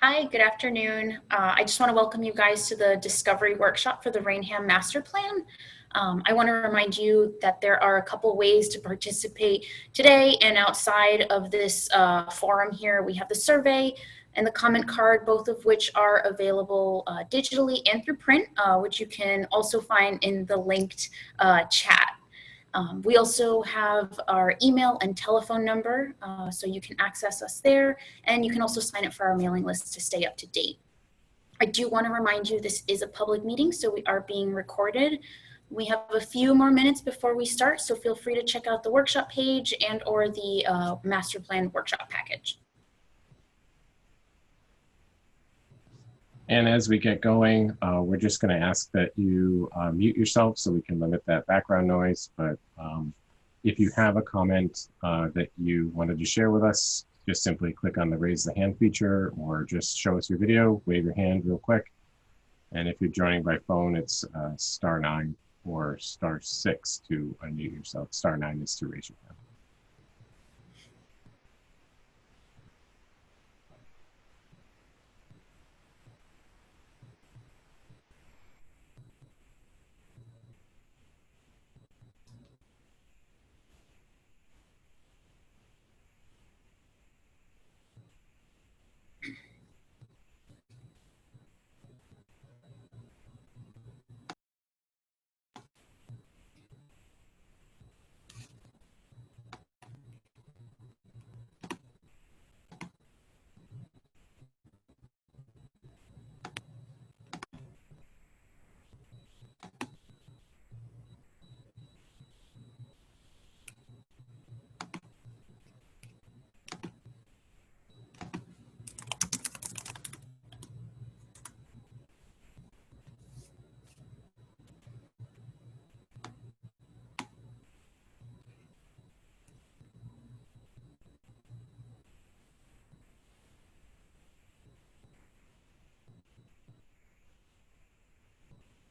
Hi, good afternoon. I just want to welcome you guys to the discovery workshop for the Raynham Master Plan. I want to remind you that there are a couple ways to participate today, and outside of this forum here, we have the survey and the comment card, both of which are available digitally and through print, which you can also find in the linked chat. We also have our email and telephone number, so you can access us there, and you can also sign up for our mailing list to stay up to date. I do want to remind you this is a public meeting, so we are being recorded. We have a few more minutes before we start, so feel free to check out the workshop page and or the master plan workshop package. And as we get going, we're just going to ask that you mute yourself so we can limit that background noise. But if you have a comment that you wanted to share with us, just simply click on the raise the hand feature or just show us your video, wave your hand real quick. And if you're joining by phone, it's *9 or *6 to unmute yourself. *9 is to raise your hand.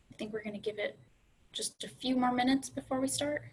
I think we're going to give it just a few more minutes before we start.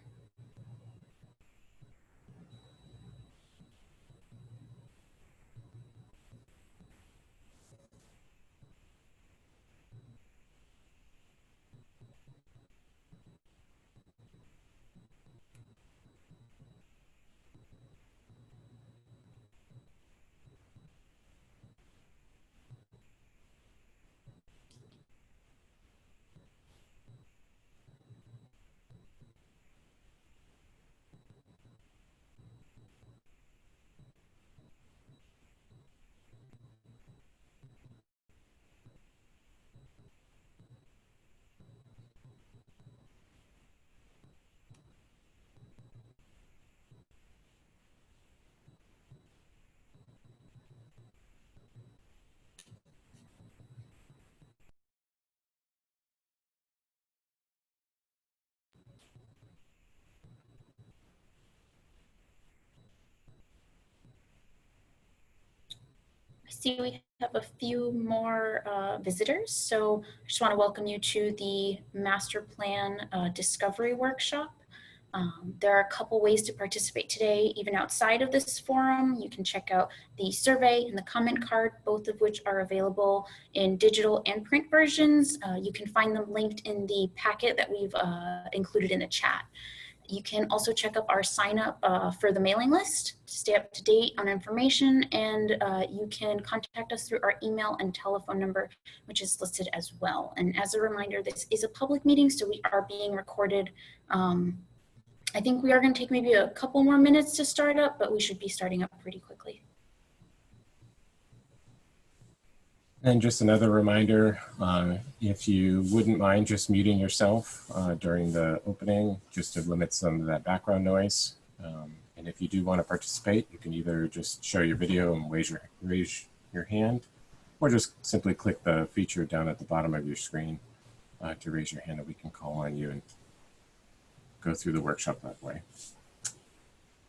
I see we have a few more visitors, so I just want to welcome you to the Master Plan Discovery Workshop. There are a couple ways to participate today, even outside of this forum. You can check out the survey and the comment card, both of which are available in digital and print versions. You can find them linked in the packet that we've included in the chat. You can also check up our sign up for the mailing list to stay up to date on information, and you can contact us through our email and telephone number, which is listed as well. And as a reminder, this is a public meeting, so we are being recorded. I think we are going to take maybe a couple more minutes to start up, but we should be starting up pretty quickly. And just another reminder, if you wouldn't mind just muting yourself during the opening, just to limit some of that background noise. And if you do want to participate, you can either just show your video and raise your hand, or just simply click the feature down at the bottom of your screen to raise your hand, and we can call on you and go through the workshop that way.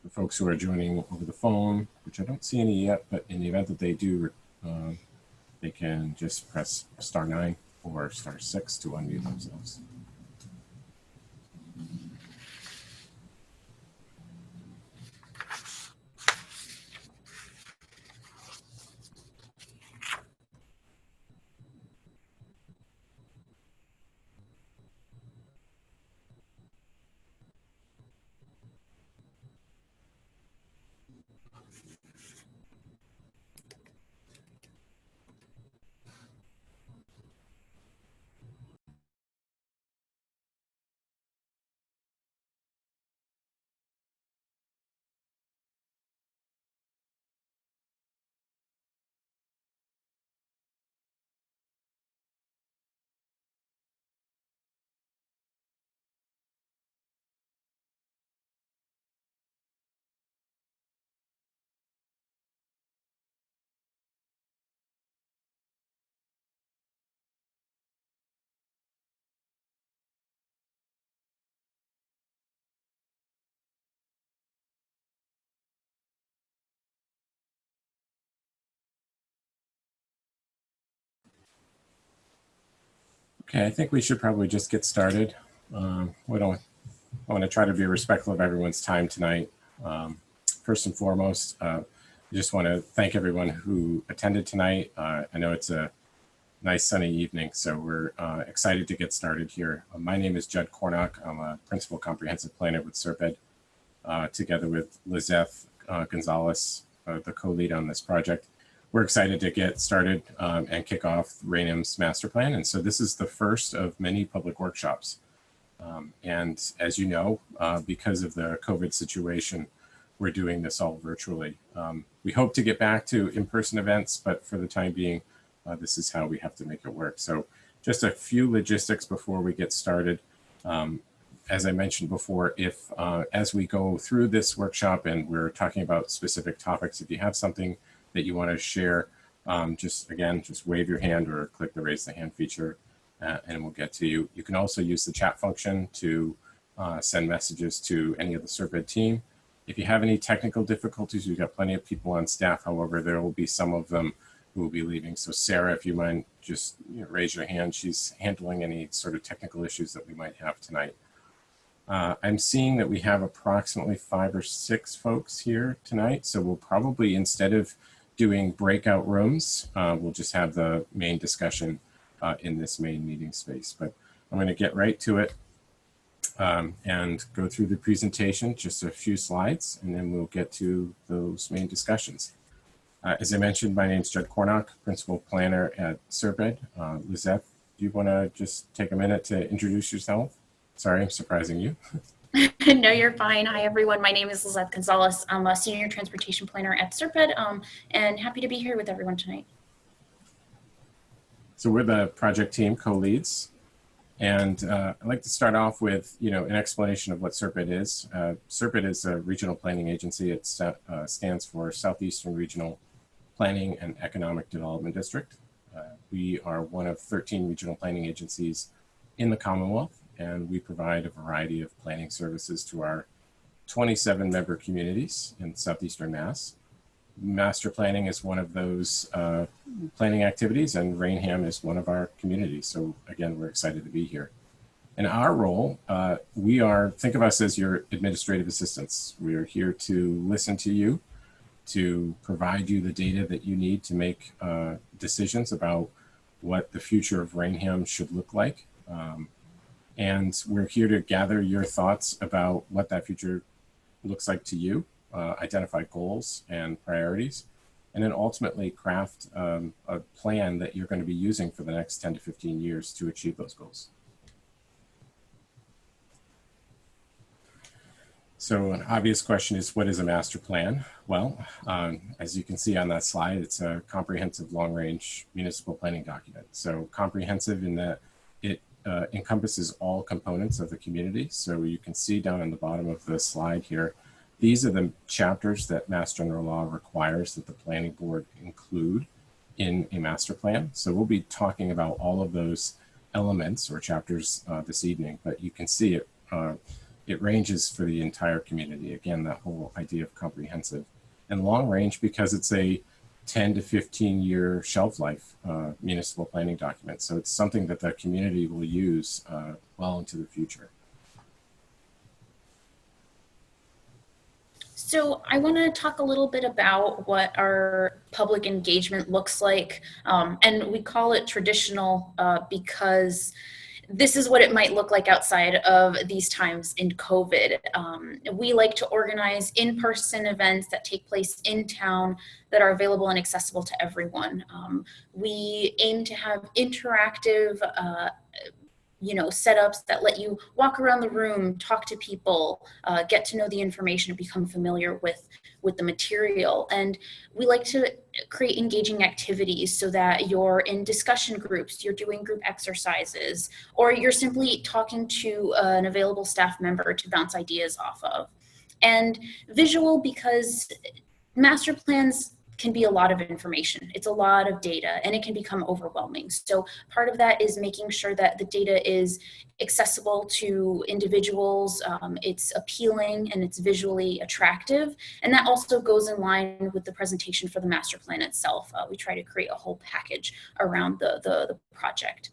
For folks who are joining over the phone, which I don't see any yet, but in the event that they do, they can just press *9 or *6 to unmute themselves. Okay, I think we should probably just get started. I want to try to be respectful of everyone's time tonight. First and foremost, I just want to thank everyone who attended tonight. I know it's a nice sunny evening, so we're excited to get started here. My name is Judd Cornock. I'm a Principal Comprehensive Planner with SERPED, together with Lizeth Gonzalez, the co-lead on this project. We're excited to get started and kick off Raynham's master plan. And so this is the first of many public workshops. And as you know, because of the COVID situation, we're doing this all virtually. We hope to get back to in-person events, but for the time being, this is how we have to make it work. So just a few logistics before we get started. As I mentioned before, if as we go through this workshop and we're talking about specific topics, if you have something that you want to share, just wave your hand or click the raise the hand feature and we'll get to you. You can also use the chat function to send messages to any of the SERPED team. If you have any technical difficulties, we've got plenty of people on staff. However, there will be some of them who will be leaving. So Sarah, if you mind, just raise your hand. She's handling any sort of technical issues that we might have tonight. I'm seeing that we have approximately 5 or 6 folks here tonight. So we'll probably, instead of doing breakout rooms, we'll just have the main discussion in this main meeting space. But I'm going to get right to it and go through the presentation, just a few slides, and then we'll get to those main discussions. As I mentioned, my name is Judd Cornock, Principal Planner at SERPED. Lizeth, do you want to just take a minute to introduce yourself? Sorry, I'm surprising you. No, you're fine. Hi, everyone. My name is Lizeth Gonzalez. I'm a Senior Transportation Planner at SERPED, and happy to be here with everyone tonight. So we're the project team co-leads, and I'd like to start off with an explanation of what SERPED is. SERPED is a regional planning agency. It stands for Southeastern Regional Planning and Economic Development District. We are one of 13 regional planning agencies in the Commonwealth, and we provide a variety of planning services to our 27 member communities in Southeastern Mass. Master planning is one of those planning activities, and Raynham is one of our communities. So again, we're excited to be here. In our role, think of us as your administrative assistants. We are here to listen to you, to provide you the data that you need to make decisions about what the future of Raynham should look like. And we're here to gather your thoughts about what that future looks like to you, identify goals and priorities, and then ultimately craft a plan that you're going to be using for the next 10 to 15 years to achieve those goals. So an obvious question is, what is a master plan? Well, as you can see on that slide, it's a comprehensive long-range municipal planning document. So comprehensive in that it encompasses all components of the community. So you can see down on the bottom of the slide here, these are the chapters that Mass General Law requires that the planning board include in a master plan. So we'll be talking about all of those elements or chapters this evening, but you can see it ranges for the entire community. Again, that whole idea of comprehensive. And long range because it's a 10 to 15 year shelf life municipal planning document. So it's something that the community will use well into the future. So I want to talk a little bit about what our public engagement looks like. And we call it traditional because this is what it might look like outside of these times in COVID. We like to organize in-person events that take place in town that are available and accessible to everyone. We aim to have interactive setups that let you walk around the room, talk to people, get to know the information, and become familiar with the material. And we like to create engaging activities so that you're in discussion groups, you're doing group exercises, or you're simply talking to an available staff member to bounce ideas off of. And visual because master plans can be a lot of information. It's a lot of data and it can become overwhelming. So part of that is making sure that the data is accessible to individuals, it's appealing and it's visually attractive. And that also goes in line with the presentation for the master plan itself. We try to create a whole package around the project.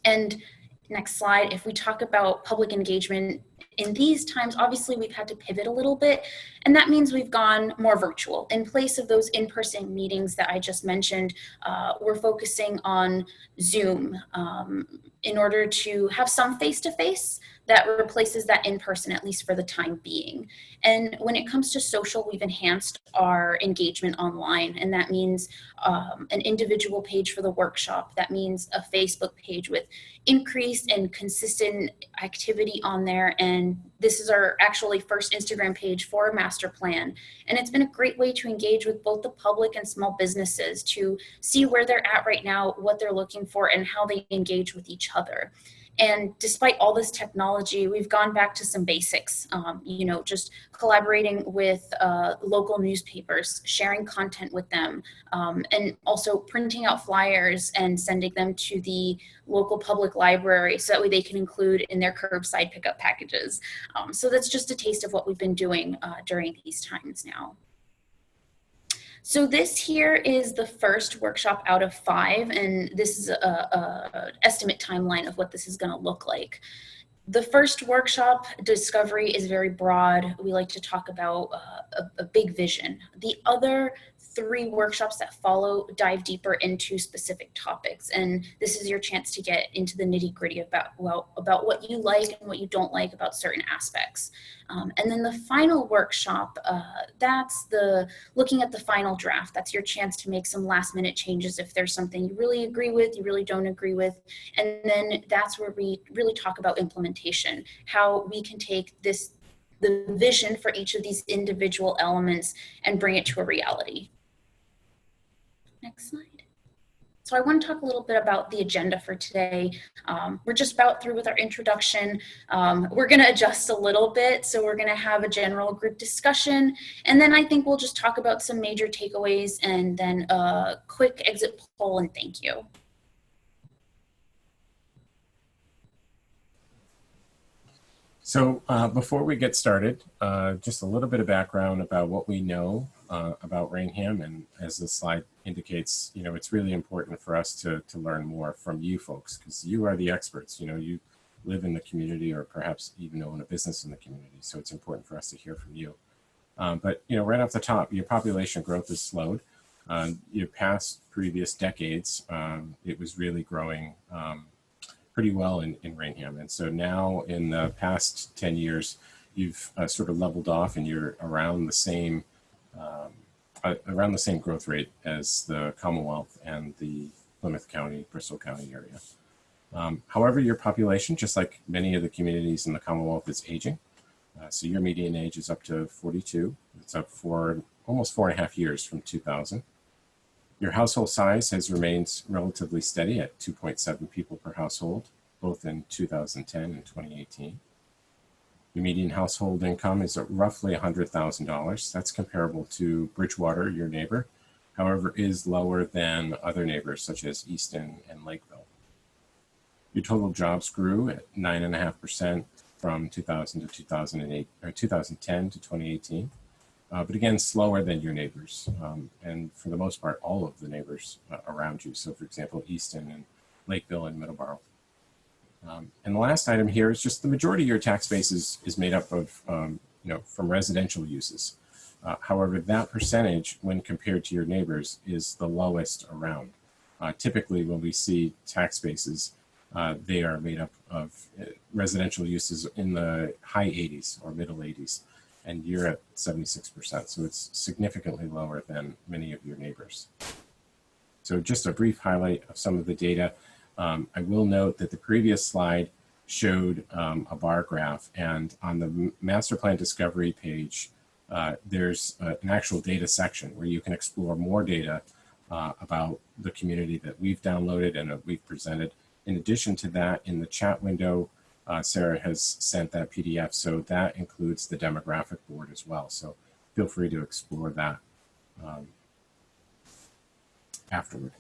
And next slide, if we talk about public engagement in these times, obviously we've had to pivot a little bit, and that means we've gone more virtual. In place of those in-person meetings that I just mentioned, we're focusing on Zoom in order to have some face-to-face that replaces that in-person, at least for the time being. And when it comes to social, we've enhanced our engagement online, and that means an individual page for the workshop. That means a Facebook page with increased and consistent activity on there. And this is our actually first Instagram page for a master plan. And it's been a great way to engage with both the public and small businesses to see where they're at right now, what they're looking for, and how they engage with each other. And despite all this technology, we've gone back to some basics, just collaborating with local newspapers, sharing content with them, and also printing out flyers and sending them to the local public library so that way they can include in their curbside pickup packages. So that's just a taste of what we've been doing during these times now. So this here is the first workshop out of 5, and this is a estimate timeline of what this is going to look like. The first workshop, discovery, is very broad. We like to talk about a big vision. The other 3 workshops that follow dive deeper into specific topics, and this is your chance to get into the nitty-gritty about what you like and what you don't like about certain aspects. And then the final workshop, that's looking at the final draft. That's your chance to make some last-minute changes if there's something you really agree with, you really don't agree with, and then that's where we really talk about implementation, how we can take the vision for each of these individual elements and bring it to a reality. Next slide. So I want to talk a little bit about the agenda for today. We're just about through with our introduction. We're going to adjust a little bit. So we're going to have a general group discussion. And then I think we'll just talk about some major takeaways and then a quick exit poll and thank you. So before we get started, just a little bit of background about what we know about Raynham, and as the slide indicates, it's really important for us to learn more from you folks, because you are the experts. You live in the community or perhaps even own a business in the community, so it's important for us to hear from you. But right off the top, your population growth has slowed. Your past previous decades, it was really growing pretty well in Raynham. And so now in the past 10 years, you've sort of leveled off and you're around the same growth rate as the Commonwealth and the Plymouth County, Bristol County area. However, your population, just like many of the communities in the Commonwealth, is aging. So your median age is up to 42. It's up for almost 4.5 years from 2000. Your household size has remained relatively steady at 2.7 people per household, both in 2010 and 2018. Your median household income is at roughly $100,000. That's comparable to Bridgewater, your neighbor, however, is lower than other neighbors such as Easton and Lakeville. Your total jobs grew at 9.5% from 2000 to 2008, or 2010 to 2018. But again, slower than your neighbors, and for the most part, all of the neighbors around you. So for example, Easton and Lakeville and Middleborough. And the last item here is just the majority of your tax base is made up of, from residential uses. However, that percentage, when compared to your neighbors, is the lowest around. Typically, when we see tax bases, they are made up of residential uses in the high 80s or middle 80s. And you're at 76%, so it's significantly lower than many of your neighbors. So just a brief highlight of some of the data. I will note that the previous slide showed a bar graph, and on the Master Plan Discovery page, there's an actual data section where you can explore more data about the community that we've downloaded and that we've presented. In addition to that, in the chat window, Sarah has sent that PDF, so that includes the demographic board as well. So feel free to explore that afterward.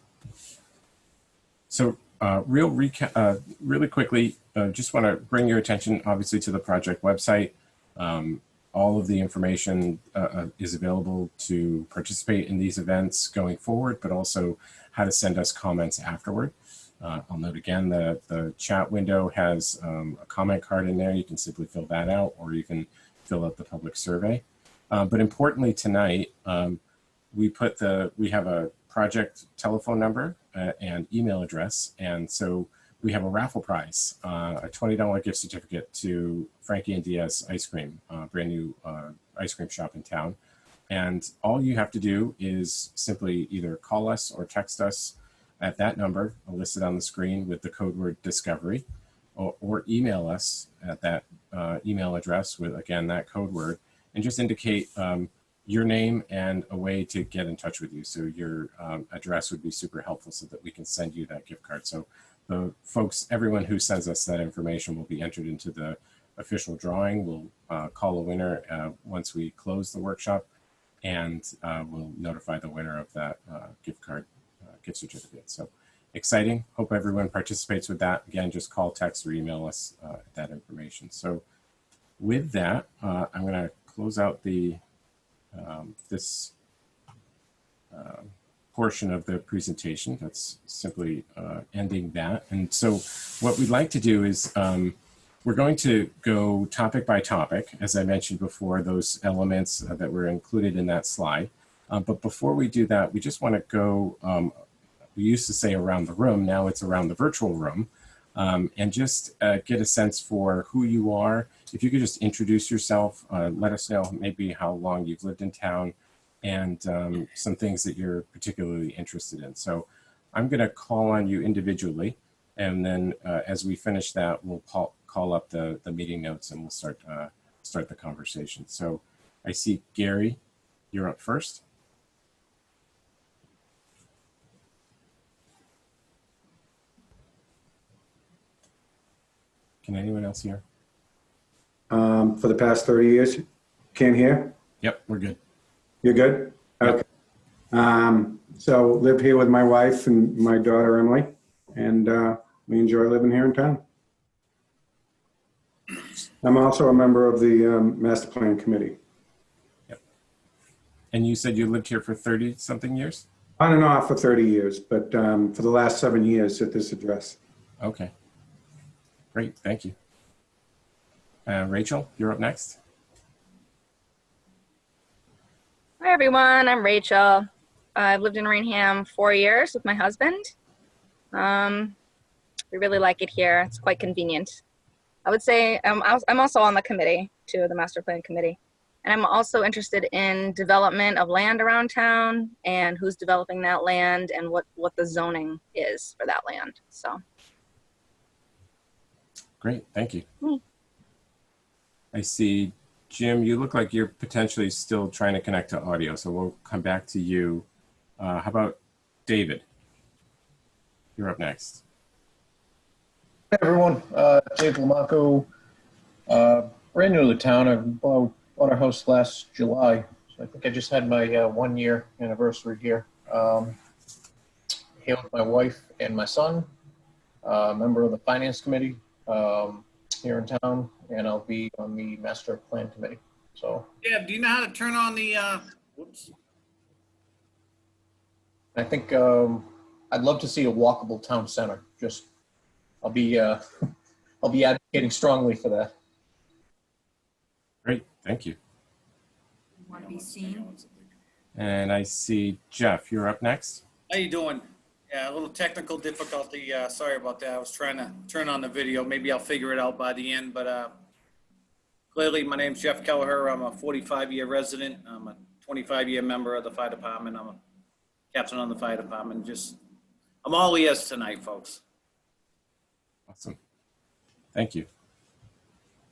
So really quickly, just want to bring your attention, obviously, to the project website. All of the information is available to participate in these events going forward, but also how to send us comments afterward. I'll note again the chat window has a comment card in there. You can simply fill that out, or you can fill out the public survey. But importantly tonight, we have a project telephone number and email address, and so we have a raffle prize, a $20 gift certificate to Frankie and Diaz Ice Cream, brand new ice cream shop in town. And all you have to do is simply either call us or text us at that number listed on the screen with the code word discovery, or email us at that email address with, again, that code word, and just indicate your name and a way to get in touch with you. So your address would be super helpful so that we can send you that gift card. So the folks, everyone who sends us that information will be entered into the official drawing. We'll call a winner once we close the workshop, and we'll notify the winner of that gift certificate. So exciting. Hope everyone participates with that. Again, just call, text, or email us that information. So with that, I'm going to close out this portion of the presentation. That's simply ending that. And so what we'd like to do is we're going to go topic by topic, as I mentioned before, those elements that were included in that slide. But before we do that, we just want to go, we used to say around the room, now it's around the virtual room, and just get a sense for who you are. If you could just introduce yourself, let us know maybe how long you've lived in town, and some things that you're particularly interested in. So I'm going to call on you individually, and then as we finish that, we'll call up the meeting notes and we'll start the conversation. So I see Gary, you're up first. Can anyone else hear? For the past 30 years, can't hear? Yep, we're good. You're good? Yep. Okay. So live here with my wife and my daughter, Emily, and we enjoy living here in town. I'm also a member of the Master Plan Committee. Yep. And you said you lived here for 30-something years? On and off for 30 years, but for the last 7 years at this address. Okay. Great, thank you. Rachel, you're up next. Hi everyone, I'm Rachel. I've lived in Raynham 4 years with my husband. We really like it here. It's quite convenient. I would say I'm also on the committee, too, the Master Plan Committee. And I'm also interested in development of land around town and who's developing that land and what the zoning is for that land. So. Great, thank you. I see, Jim, you look like you're potentially still trying to connect to audio, so we'll come back to you. How about David? You're up next. Hey everyone, Dave Lamaco, brand new to the town. I bought our house last July, so I think I just had my 1-year anniversary here. Here with my wife and my son, member of the Finance Committee here in town, and I'll be on the Master Plan Committee. So, yeah, do you know how to turn on the? Whoops. I think I'd love to see a walkable town center. Just, I'll be advocating strongly for that. Great, thank you. Want to be seen? And I see Jeff, you're up next. How you doing? Yeah, a little technical difficulty. Sorry about that. I was trying to turn on the video. Maybe I'll figure it out by the end. But clearly, my name's Jeff Kelleher. I'm a 45-year resident. I'm a 25-year member of the fire department. I'm a captain on the fire department. I'm all ears tonight, folks. Awesome. Thank you.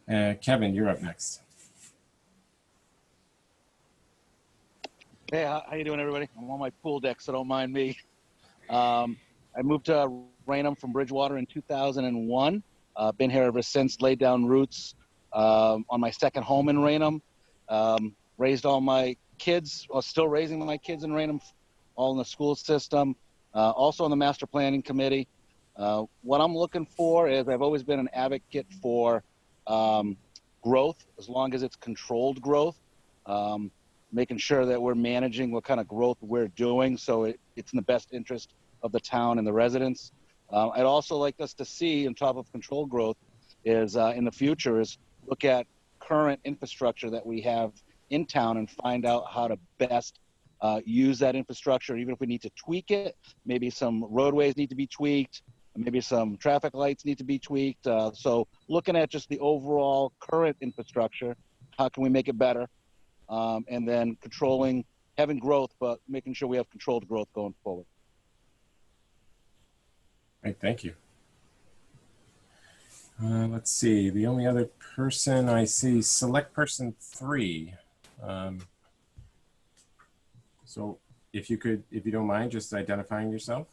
Kevin, you're up next. Hey, how you doing, everybody? I'm on my pool deck, so don't mind me. I moved to Raynham from Bridgewater in 2001. Been here ever since, laid down roots on my second home in Raynham. Raised all my kids, or still raising my kids in Raynham, all in the school system. Also on the Master Planning Committee. What I'm looking for is, I've always been an advocate for growth, as long as it's controlled growth. Making sure that we're managing what kind of growth we're doing, so it's in the best interest of the town and the residents. I'd also like us to see, on top of control growth, is in the future is look at current infrastructure that we have in town and find out how to best use that infrastructure, even if we need to tweak it. Maybe some roadways need to be tweaked, maybe some traffic lights need to be tweaked. So looking at just the overall current infrastructure, how can we make it better? And then having growth, but making sure we have controlled growth going forward. Great, thank you. Let's see, the only other person I see, select person 3. So if you don't mind, just identifying yourself.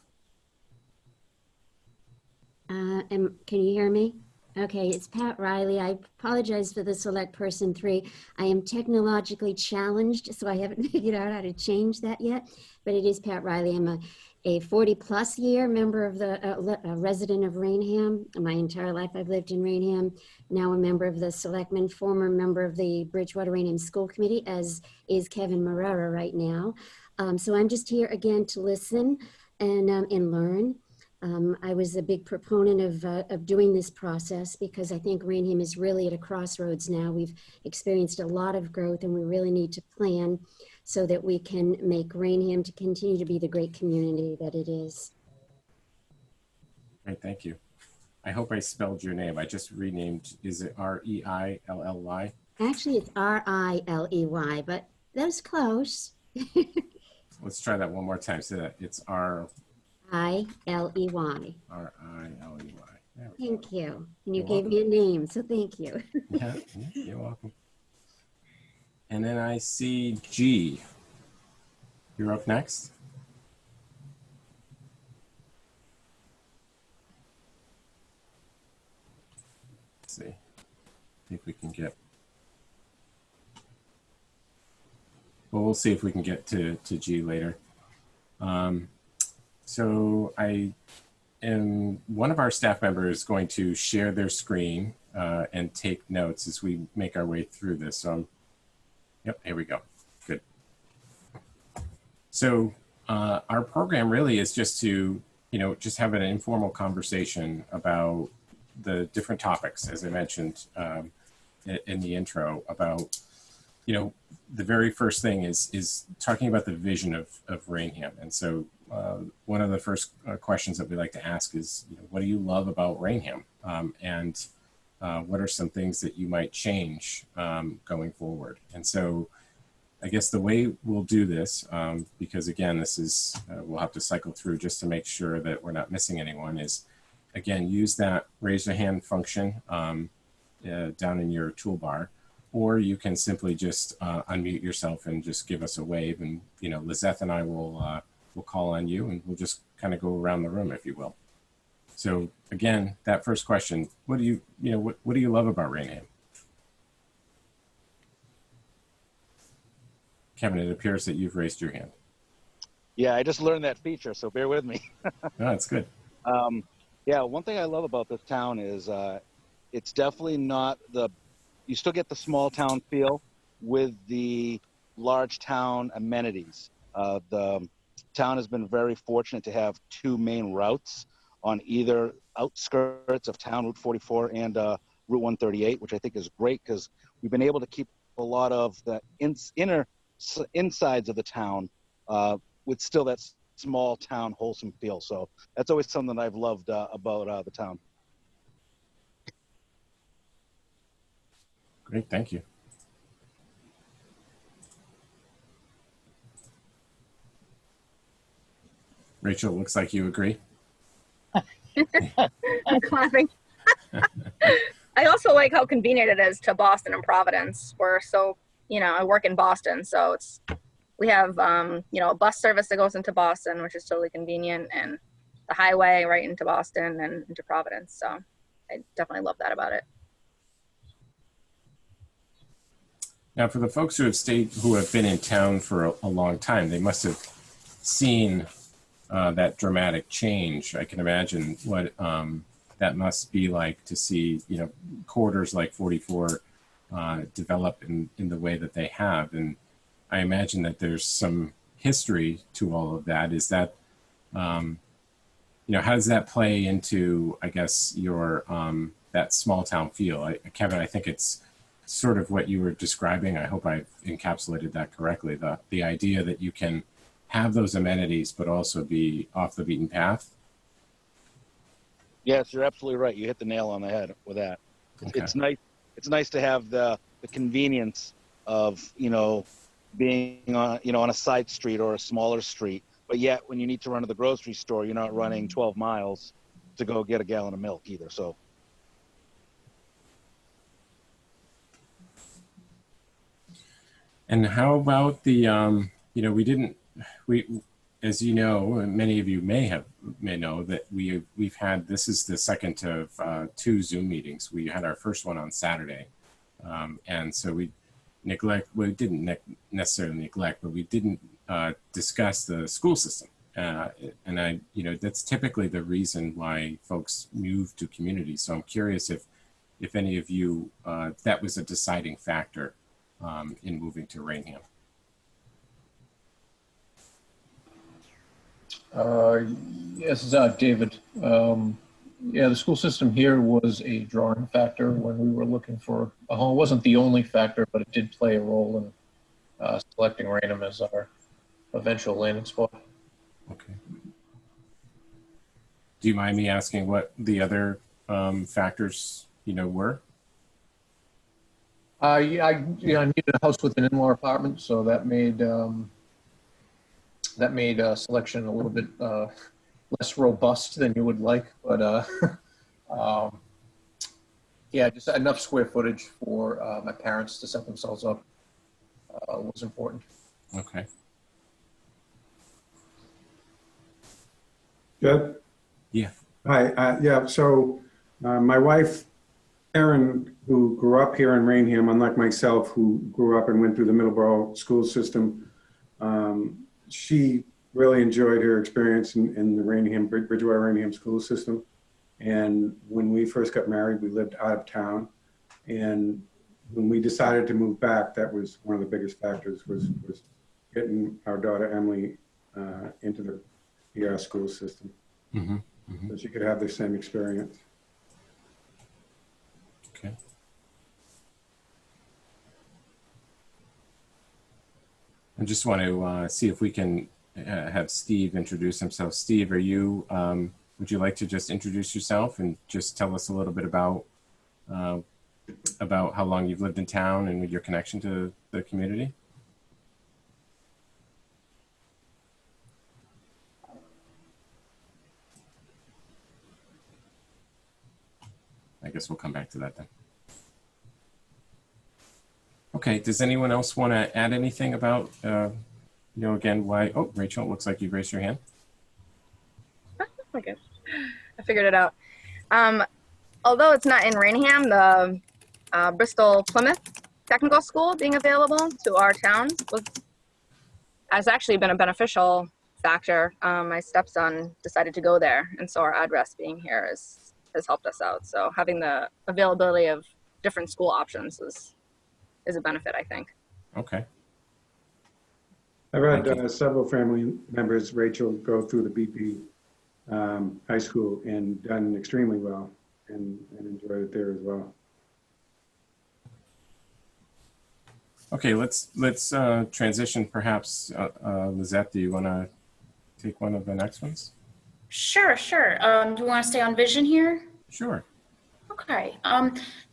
Can you hear me? Okay, it's Pat Riley. I apologize for the select person 3. I am technologically challenged, so I haven't figured out how to change that yet, but it is Pat Riley. I'm a 40-plus year member of the resident of Raynham. My entire life I've lived in Raynham. Now a member of the Selectmen, former member of the Bridgewater Raynham School Committee, as is Kevin Marrera right now. So I'm just here again to listen and learn. I was a big proponent of doing this process because I think Raynham is really at a crossroads now. We've experienced a lot of growth and we really need to plan so that we can make Raynham to continue to be the great community that it is. Great, thank you. I hope I spelled your name. I just renamed, is it R-E-I-L-L-Y? Actually, it's R-I-L-E-Y, but that was close. Let's try that one more time. Say that. It's R-I-L-E-Y. R-I-L-E-Y. Thank you. And you You're gave me a name, so thank you. Yeah, you're welcome. And then I see G. You're up next. Let's see. I think we can get. Well, we'll see if we can get to G later. So one of our staff members is going to share their screen and take notes as we make our way through this. So, yep, here we go. Good. So our program really is just to, just have an informal conversation about the different topics, as I mentioned in the intro, about, the very first thing is talking about the vision of Raynham. And so one of the first questions that we like to ask is, what do you love about Raynham? And what are some things that you might change going forward? And so I guess the way we'll do this, because again, this is, we'll have to cycle through just to make sure that we're not missing anyone, is again, use that raise your hand function down in your toolbar. Or you can simply just unmute yourself and just give us a wave, and Lizeth and I will call on you, and we'll just kind of go around the room, if you will. So again, that first question: what do you love about Raynham? Kevin, it appears that you've raised your hand. Yeah, I just learned that feature, so bear with me. No, that's good. Yeah, one thing I love about this town is it's definitely not you still get the small town feel with the large town amenities. The town has been very fortunate to have 2 main routes on either outskirts of town, Route 44 and Route 138, which I think is great because we've been able to keep a lot of the insides of the town with still that small town wholesome feel. So that's always something that I've loved about the town. Great, thank you. Rachel, looks like you agree. I'm clapping. I also like how convenient it is to Boston and Providence. I work in Boston, so we have a bus service that goes into Boston, which is totally convenient, and the highway right into Boston and into Providence. So I definitely love that about it. Now, for the folks who have been in town for a long time, they must have seen that dramatic change. I can imagine what that must be like to see, corridors like 44 develop in the way that they have. And I imagine that there's some history to all of that. Is that, how does that play into, I guess, your that small town feel? Kevin, I think it's sort of what you were describing. I hope I encapsulated that correctly. The idea that you can have those amenities, but also be off the beaten path. Yes, you're absolutely right. You hit the nail on the head with that. Okay. It's nice. It's nice to have the convenience of being on a side street or a smaller street, but yet when you need to run to the grocery store, you're not running 12 miles to go get a gallon of milk either. So. And how about the we as you know, and many of you may know that we've had, this is the second of 2 Zoom meetings. We had our first one on Saturday, and so we didn't necessarily neglect, but we didn't discuss the school system. And that's typically the reason why folks move to communities. So I'm curious if any of you, that was a deciding factor in moving to Raynham. Yes, David. Yeah, the school system here was a drawing factor when we were looking for a home. It wasn't the only factor, but it did play a role in selecting Raynham as our eventual landing spot. Okay. Do you mind me asking what the other factors, were? I needed a house with an in-law apartment, so that made selection a little bit less robust than you would like, but yeah, just enough square footage for my parents to set themselves up was important. Okay. Jed? Yeah. Hi. Yeah. So my wife, Erin, who grew up here in Raynham, unlike myself, who grew up and went through the Middleborough school system, she really enjoyed her experience in the Bridgewater Raynham school system. And when we first got married, we lived out of town. And when we decided to move back, that was one of the biggest factors, was getting our daughter Emily into the ER school system. Mm-hmm. Mm-hmm. So she could have the same experience. Okay. I just want to see if we can have Steve introduce himself. Steve, are you, would you like to just introduce yourself and just tell us a little bit about how long you've lived in town and your connection to the community? I guess we'll come back to that then. Okay, does anyone else want to add anything about, again, why, oh, Rachel, it looks like you've raised your hand. Okay, I figured it out. Although it's not in Raynham, the Bristol Plymouth Technical School being available to our town has actually been a beneficial factor. My stepson decided to go there, and so our address being here has helped us out. So having the availability of different school options is a benefit, I think. Okay. I've had several family members, Rachel, go through the BP high school and done extremely well and enjoyed it there as well. Okay, let's transition perhaps. Lizette, do you want to take one of the next ones? Sure. Do you want to stay on vision here? Sure. Okay.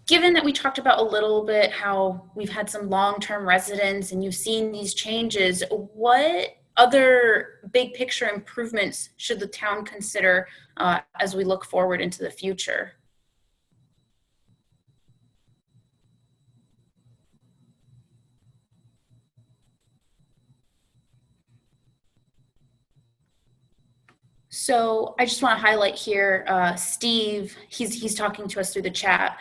Given that we talked about a little bit how we've had some long-term residents and you've seen these changes, what other big picture improvements should the town consider as we look forward into the future? So I just want to highlight here, Steve, he's talking to us through the chat.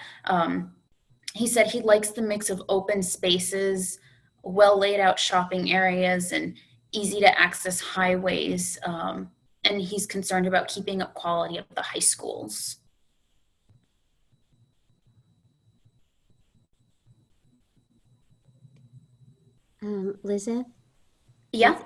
He said he likes the mix of open spaces, well laid out shopping areas, and easy to access highways. And he's concerned about keeping up quality of the high schools. Lizette? Yeah.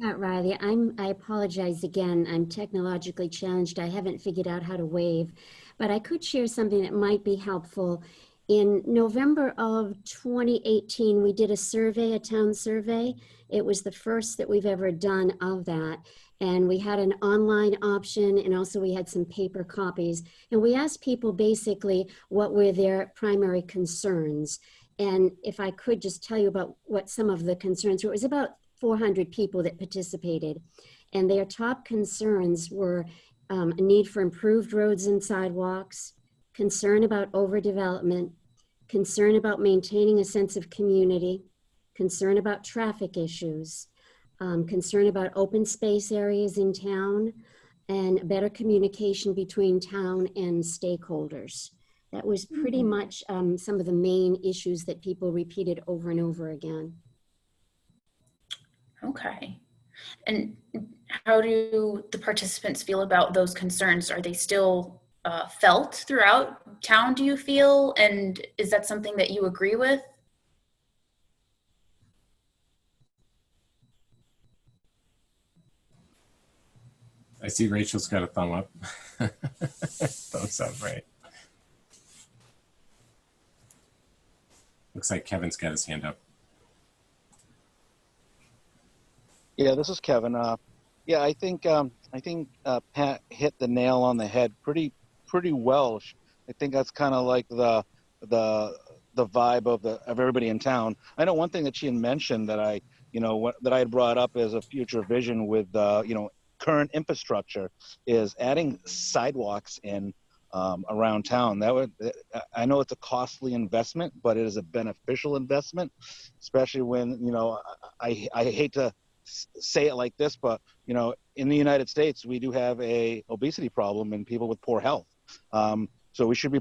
Pat Riley, I apologize again. I'm technologically challenged. I haven't figured out how to wave, but I could share something that might be helpful. In November of 2018, we did a survey, a town survey. It was the first that we've ever done of that. And we had an online option, and also we had some paper copies. And we asked people basically what were their primary concerns. And if I could just tell you about what some of the concerns were, it was about 400 people that participated. And their top concerns were a need for improved roads and sidewalks, concern about overdevelopment, concern about maintaining a sense of community, concern about traffic issues, concern about open space areas in town, and better communication between town and stakeholders. That was pretty much some of the main issues that people repeated over and over again. Okay. And how do the participants feel about those concerns? Are they still felt throughout town, do you feel? And is that something that you agree with? I see Rachel's got a thumb up. Thumbs up, right. Looks like Kevin's got his hand up. Yeah, this is Kevin. Yeah, I think Pat hit the nail on the head pretty well. I think that's kind of like the vibe of everybody in town. I know one thing that she had mentioned that I had brought up as a future vision with current infrastructure is adding sidewalks in around town. I know it's a costly investment, but it is a beneficial investment, especially when I hate to say it like this, but in the United States we do have a obesity problem and people with poor health. So we should be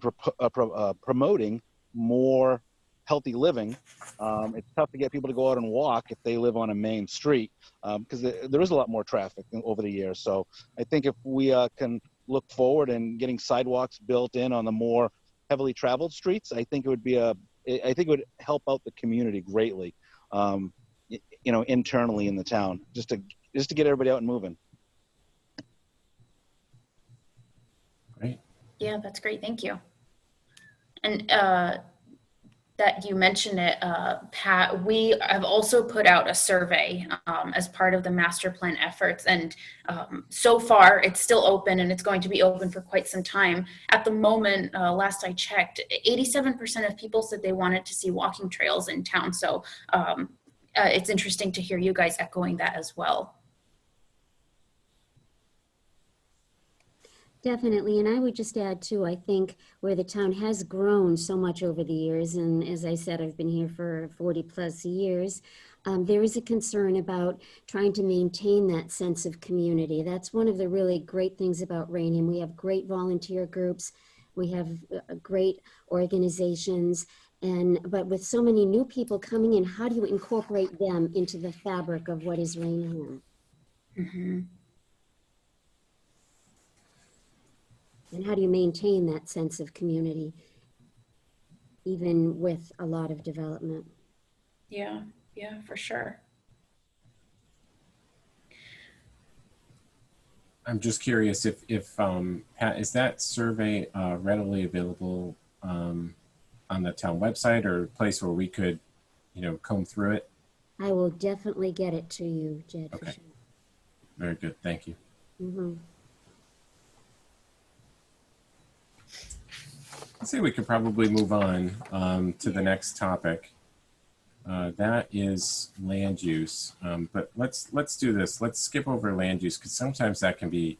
promoting more healthy living. It's tough to get people to go out and walk if they live on a main street because there is a lot more traffic over the years. So I think if we can look forward and getting sidewalks built in on the more heavily traveled streets, I think it would help out the community greatly. Internally in the town, just to get everybody out and moving. Great. Yeah, that's great. Thank you. And that you mentioned it, Pat, we have also put out a survey as part of the master plan efforts. And so far it's still open and it's going to be open for quite some time. At the moment, last I checked, 87% of people said they wanted to see walking trails in town. So it's interesting to hear you guys echoing that as well. Definitely, and I would just add too, I think where the town has grown so much over the years, and as I said, I've been here for 40 plus years, there is a concern about trying to maintain that sense of community. That's one of the really great things about Raynham. We have great volunteer groups, we have great organizations, but with so many new people coming in, how do you incorporate them into the fabric of what is Raynham? Mm-hmm. And how do you maintain that sense of community, even with a lot of development? Yeah, for sure. I'm just curious if Pat, is that survey readily available on the town website or a place where we could, comb through it? I will definitely get it to you, Jed. Okay. For sure. Very good. Thank you. Mm-hmm. I say we could probably move on to the next topic. That is land use. But let's do this. Let's skip over land use because sometimes that can be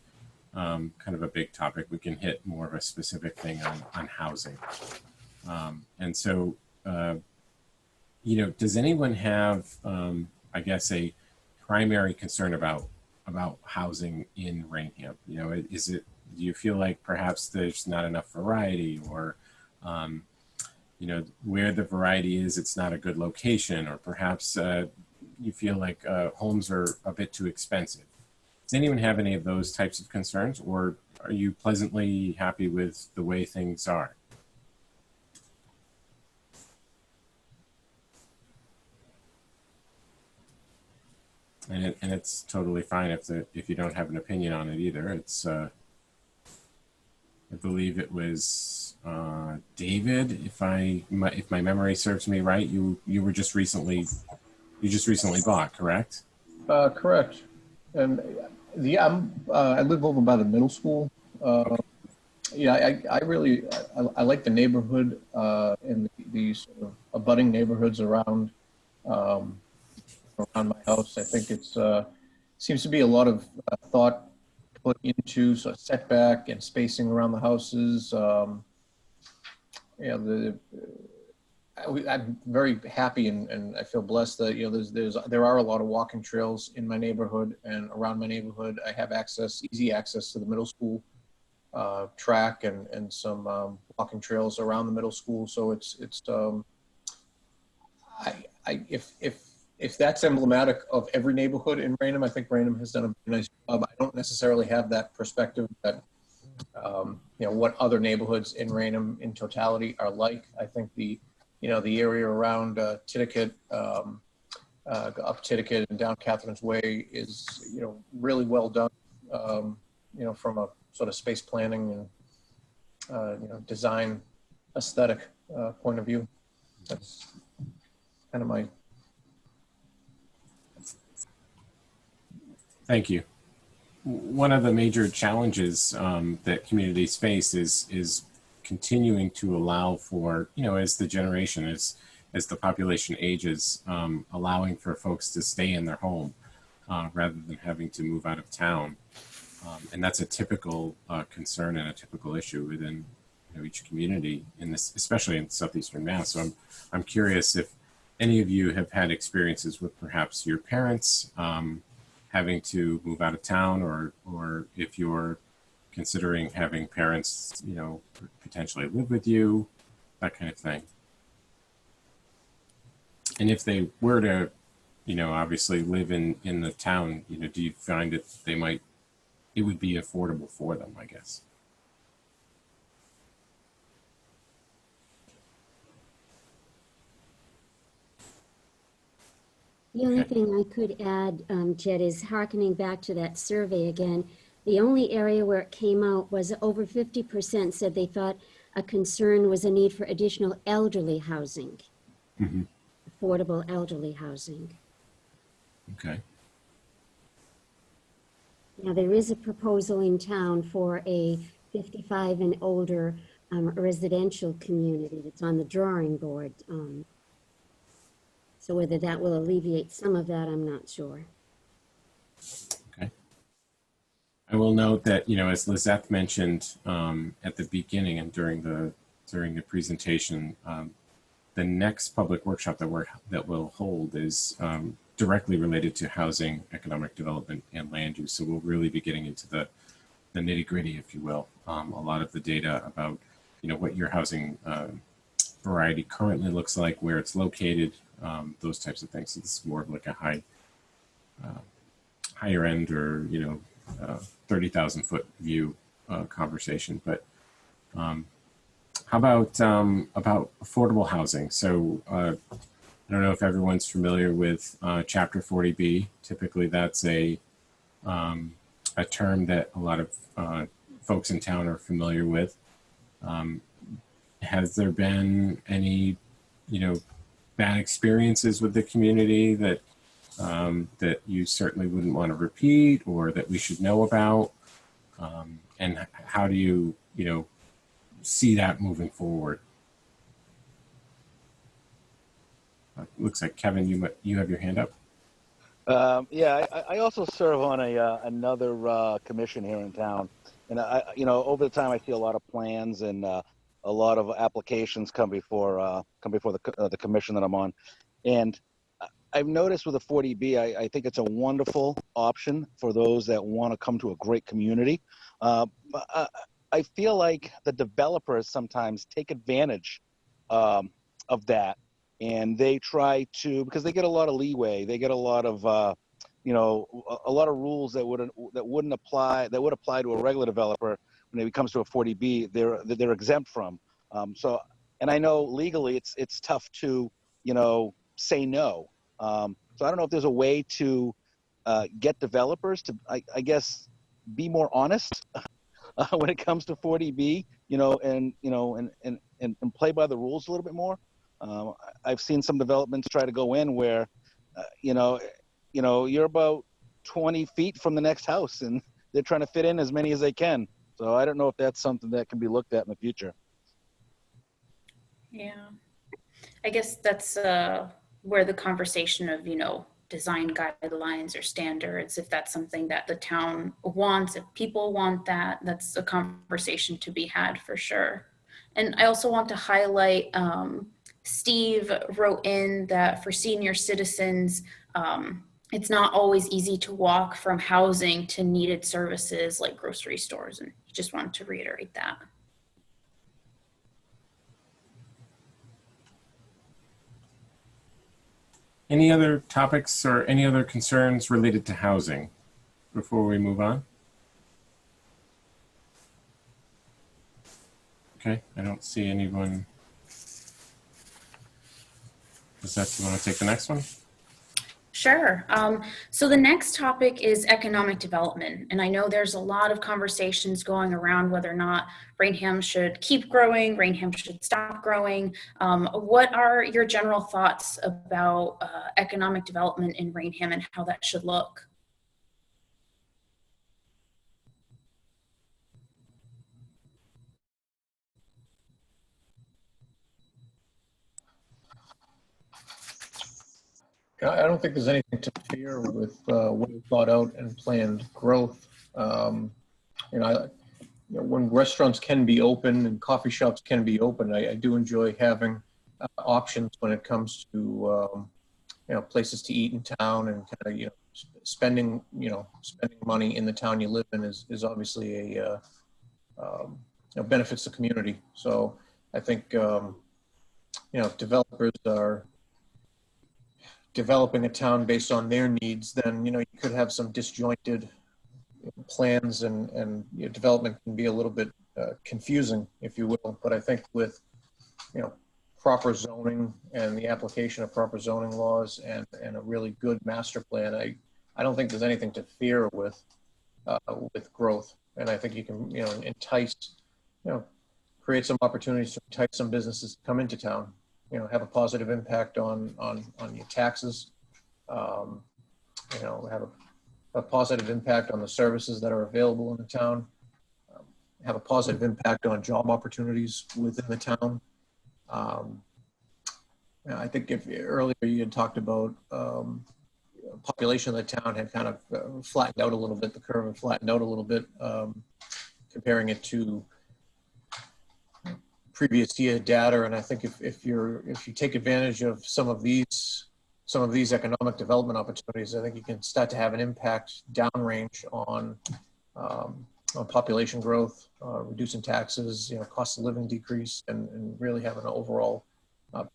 kind of a big topic. We can hit more of a specific thing on housing. And so, does anyone have, I guess, a primary concern about housing in Raynham? Do you feel like perhaps there's not enough variety, or where the variety is, it's not a good location, or perhaps you feel like homes are a bit too expensive? Does anyone have any of those types of concerns, or are you pleasantly happy with the way things are? and it's totally fine if you don't have an opinion on it either. It's I believe it was David, if my memory serves me right. You just recently bought, correct? Correct. And I live over by the middle school. Yeah, I really I like the neighborhood and the sort of abutting neighborhoods around around my house. I think it's seems to be a lot of thought put into sort of setback and spacing around the houses. I'm very happy and I feel blessed that there are a lot of walking trails in my neighborhood and around my neighborhood. I have easy access to the middle school track and some walking trails around the middle school. So if that's emblematic of every neighborhood in Raynham, I think Raynham has done a nice job. I don't necessarily have that perspective that what other neighborhoods in Raynham in totality are like. I think the area around Titicut, up Titicut and down Catherine's Way is really well done. From a sort of space planning and design aesthetic point of view. That's kind of my. Thank you. One of the major challenges that communities face is continuing to allow for, as the population ages, allowing for folks to stay in their home rather than having to move out of town. And that's a typical concern and a typical issue within each community especially in southeastern Mass. So I'm curious if any of you have had experiences with perhaps your parents having to move out of town, or if you're considering having parents, potentially live with you, that kind of thing. And if they were to, obviously live in the town, do you find that it would be affordable for them, I guess? The only thing I could add, Jed, is hearkening back to that survey again. The only area where it came out was over 50% said they thought a concern was a need for additional elderly housing, affordable elderly housing. Okay. Now, there is a proposal in town for a 55 and older residential community that's on the drawing board. So whether that will alleviate some of that, I'm not sure. Okay. I will note that, as Lizette mentioned at the beginning and during the presentation, the next public workshop that we'll hold is directly related to housing, economic development, and land use. So we'll really be getting into the nitty-gritty, if you will. A lot of the data about, what your housing variety currently looks like, where it's located, those types of things. So this is more of like a higher end or 30,000 foot view conversation. But how about affordable housing? So I don't know if everyone's familiar with Chapter 40B. Typically, that's a term that a lot of folks in town are familiar with. Has there been any, bad experiences with the community that you certainly wouldn't want to repeat, or that we should know about? And how do you, see that moving forward? Looks like Kevin, you have your hand up. Yeah, I also serve on another commission here in town, and over the time I see a lot of plans and a lot of applications come before the commission that I'm on, and I've noticed with the 40B, I think it's a wonderful option for those that want to come to a great community. I feel like the developers sometimes take advantage of that, and they try to, because they get a lot of leeway, they get a lot of a lot of rules that would apply to a regular developer when it comes to a 40B. They're exempt from. So, and I know legally it's tough to say no. So I don't know if there's a way to get developers to, I guess, be more honest when it comes to 40B, and play by the rules a little bit more. I've seen some developments try to go in where, you're about 20 feet from the next house and they're trying to fit in as many as they can. So I don't know if that's something that can be looked at in the future. Yeah, I guess that's where the conversation of, design guidelines or standards, if that's something that the town wants, if people want that, that's a conversation to be had for sure. And I also want to highlight, Steve wrote in that for senior citizens, it's not always easy to walk from housing to needed services like grocery stores. And he just wanted to reiterate that. Any other topics or any other concerns related to housing before we move on? Okay, I don't see anyone. Lizette, you want to take the next one? Sure. So the next topic is economic development. And I know there's a lot of conversations going around whether or not Raynham should keep growing, Raynham should stop growing. What are your general thoughts about economic development in Raynham and how that should look? I don't think there's anything to fear with well thought out and planned growth. When restaurants can be open and coffee shops can be open, I do enjoy having options when it comes to places to eat in town, and kind of spending money in the town you live in is obviously a benefits the community. So I think developers are developing a town based on their needs. Then you could have some disjointed plans, and development can be a little bit confusing, if you will. But I think with proper zoning and the application of proper zoning laws and a really good master plan, I don't think there's anything to fear with growth. And I think you can entice, create some opportunities to entice some businesses to come into town. Have a positive impact on your taxes. Have a positive impact on the services that are available in the town. Have a positive impact on job opportunities within the town. I think if earlier you had talked about population of the town had kind of flattened out a little bit. The curve had flattened out a little bit, comparing it to previous year data. And I think if you take advantage of some of these economic development opportunities, I think you can start to have an impact downrange on population growth, reducing taxes, cost of living decrease, and really have an overall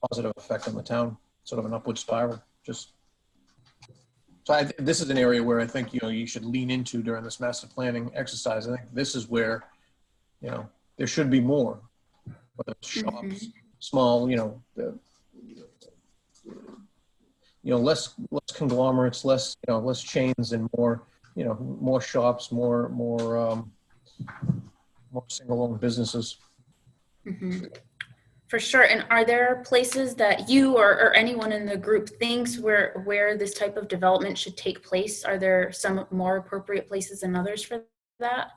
positive effect on the town, sort of an upward spiral. This is an area where I think you should lean into during this master planning exercise. I think this is where there should be more, whether it's shops, small, less conglomerates, less chains, and more shops, more single-owned businesses. Mm-hmm. For sure. And are there places that you or anyone in the group thinks where this type of development should take place? Are there some more appropriate places than others for that?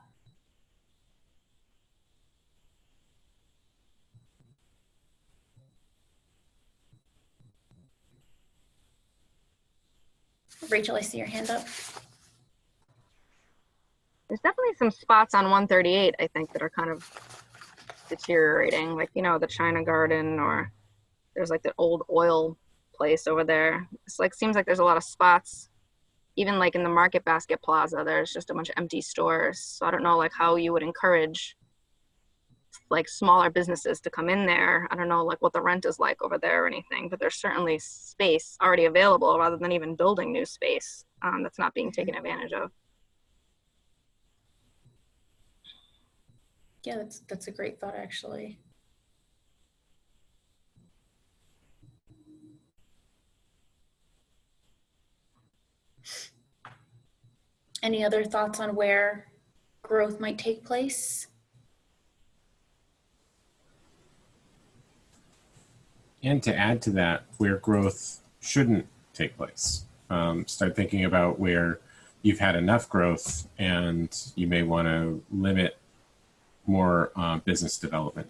Rachel, I see your hand up. There's definitely some spots on 138, I think, that are kind of deteriorating, like the China Garden, or there's like the old oil place over there. It's like, seems like there's a lot of spots, even like in the Market Basket Plaza, there's just a bunch of empty stores. So I don't know like how you would encourage like smaller businesses to come in there. I don't know like what the rent is like over there or anything, but there's certainly space already available rather than even building new space that's not being taken advantage of. Yeah, that's a great thought, actually. Any other thoughts on where growth might take place? And to add to that, where growth shouldn't take place. Start thinking about where you've had enough growth and you may want to limit more business development.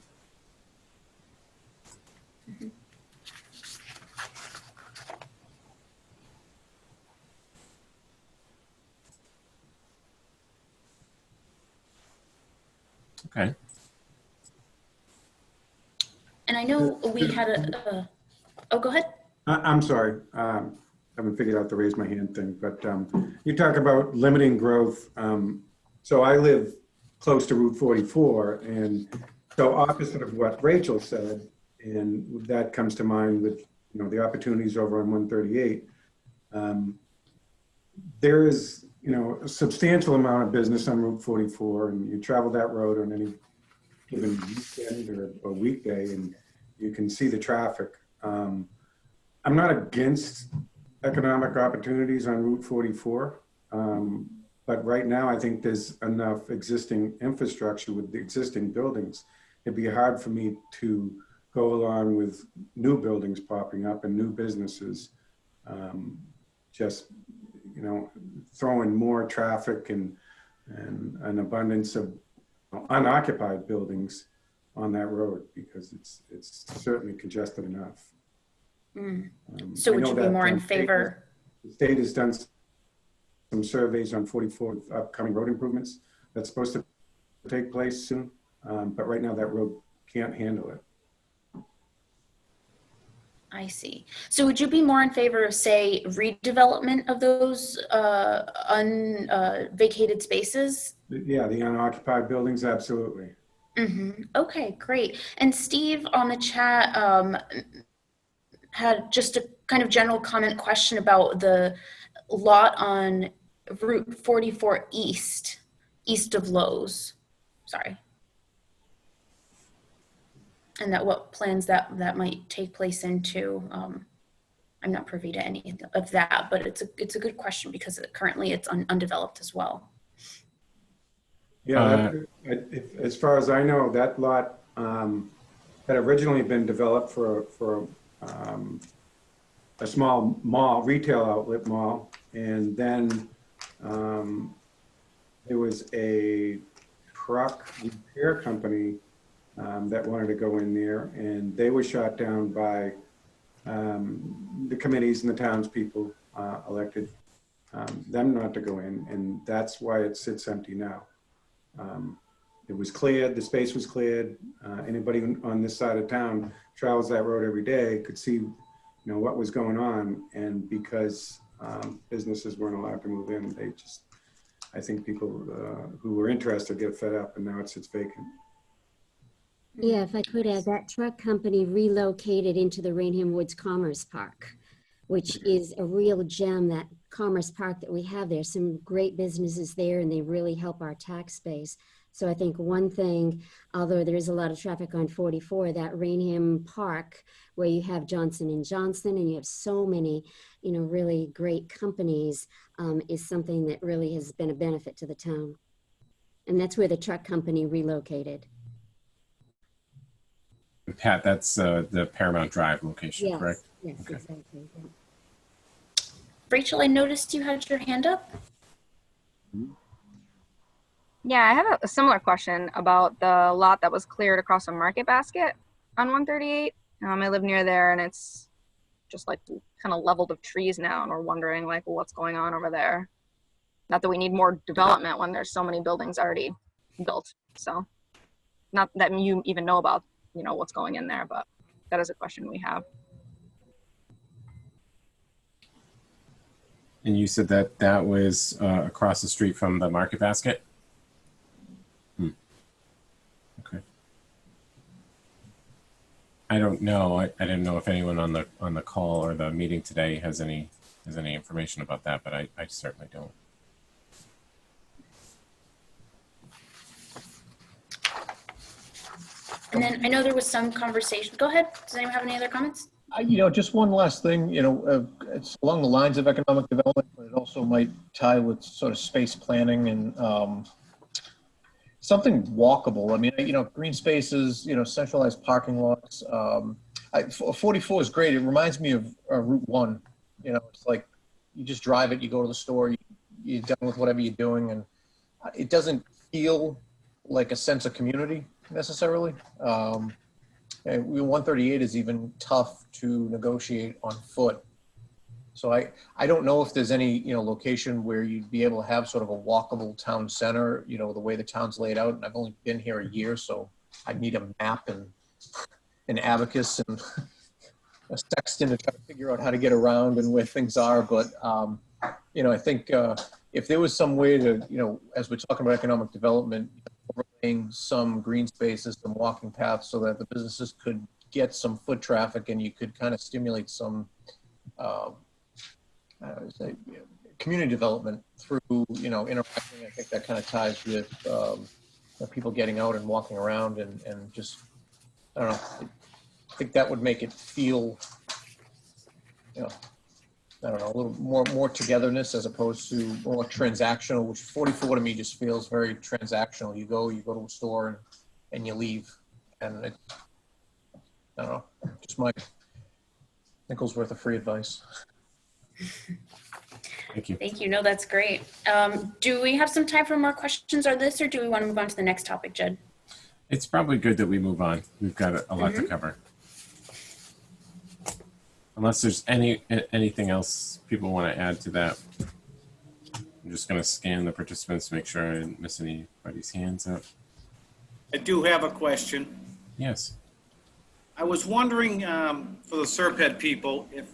Okay. And I know we had oh, go ahead. I'm sorry. Haven't figured out the raise my hand thing, but you talk about limiting growth. So I live close to Route 44, and so opposite of what Rachel said, and that comes to mind with the opportunities over on 138. There is a substantial amount of business on Route 44, and you travel that road on any given weekend or a weekday, and you can see the traffic. I'm not against economic opportunities on Route 44, but right now I think there's enough existing infrastructure with the existing buildings. It'd be hard for me to go along with new buildings popping up and new businesses, just throwing more traffic and an abundance of unoccupied buildings on that road, because it's certainly congested enough. So I would know you be that, more in favor? The state has done some surveys on 44 with upcoming road improvements that's supposed to take place soon, but right now that road can't handle it. I see. So would you be more in favor of, say, redevelopment of those vacated spaces? Yeah, the unoccupied buildings, absolutely. Okay, great. And Steve on the chat had just a kind of general comment question about the lot on Route 44 east of Lowe's. Sorry. And that what plans that might take place into. I'm not privy to any of that, but it's a good question because currently it's undeveloped as well. Yeah, as far as I know, that lot had originally been developed for a small mall, retail outlet mall, and then there was a truck repair company that wanted to go in there, and they were shot down by the committees and the townspeople elected them not to go in, and that's why it sits empty now. It was cleared, the space was cleared. Anybody on this side of town travels that road every day could see what was going on, and because businesses weren't allowed to move in, I think people who were interested get fed up, and now it sits vacant. Yeah, if I could add, that truck company relocated into the Raynham Woods Commerce Park, which is a real gem, that Commerce Park that we have there. Some great businesses there, and they really help our tax base. So I think one thing, although there is a lot of traffic on 44, that Raynham Park, where you have Johnson & Johnson and you have so many, really great companies, is something that really has been a benefit to the town. And that's where the truck company relocated. Pat, that's the Paramount Drive location, Yes, correct? yes, Okay. exactly. Yeah. Rachel, I noticed you had your hand up. Yeah, I have a similar question about the lot that was cleared across a Market Basket on 138. I live near there, and it's just like kind of leveled of trees now, and we're wondering like what's going on over there. Not that we need more development when there's so many buildings already built. So not that you even know about, what's going in there, but that is a question we have. And you said that was across the street from the Market Basket? Okay. I don't know. I didn't know if anyone on the call or the meeting today has any information about that, but I certainly don't. And then I know there was some conversation. Go ahead. Does anyone have any other comments? Just one last thing, it's along the lines of economic development, but it also might tie with sort of space planning and something walkable. I mean, green spaces, centralized parking lots. 44 is great. It reminds me of Route 1. It's like you just drive it, you go to the store, you're done with whatever you're doing, and it doesn't feel like a sense of community necessarily. And 138 is even tough to negotiate on foot. So I don't know if there's any, location where you'd be able to have sort of a walkable town center, the way the town's laid out. And I've only been here a year, so I need a map and an abacus and a sextant to try to figure out how to get around and where things are. But, I think if there was some way to, as we're talking about economic development, overlaying some green spaces, some walking paths so that the businesses could get some foot traffic and you could kind of stimulate some community development through, interacting. I think that kind of ties with people getting out and walking around and just, I don't know, I think that would make it feel, I don't know, a little more togetherness as opposed to more transactional, which 44 to me just feels very transactional. You go to a store and you leave. And it, I don't know, just my nickel's worth of free advice. Thank you. Thank you. No, that's great. Do we have some time for more questions on this, or do we want to move on to the next topic, Jed? It's probably good that we move on. We've got a lot to cover. Unless there's anything else people want to add to that. I'm just going to scan the participants to make sure I didn't miss anybody's hands up. I do have a question. Yes. I was wondering for the Serped people, if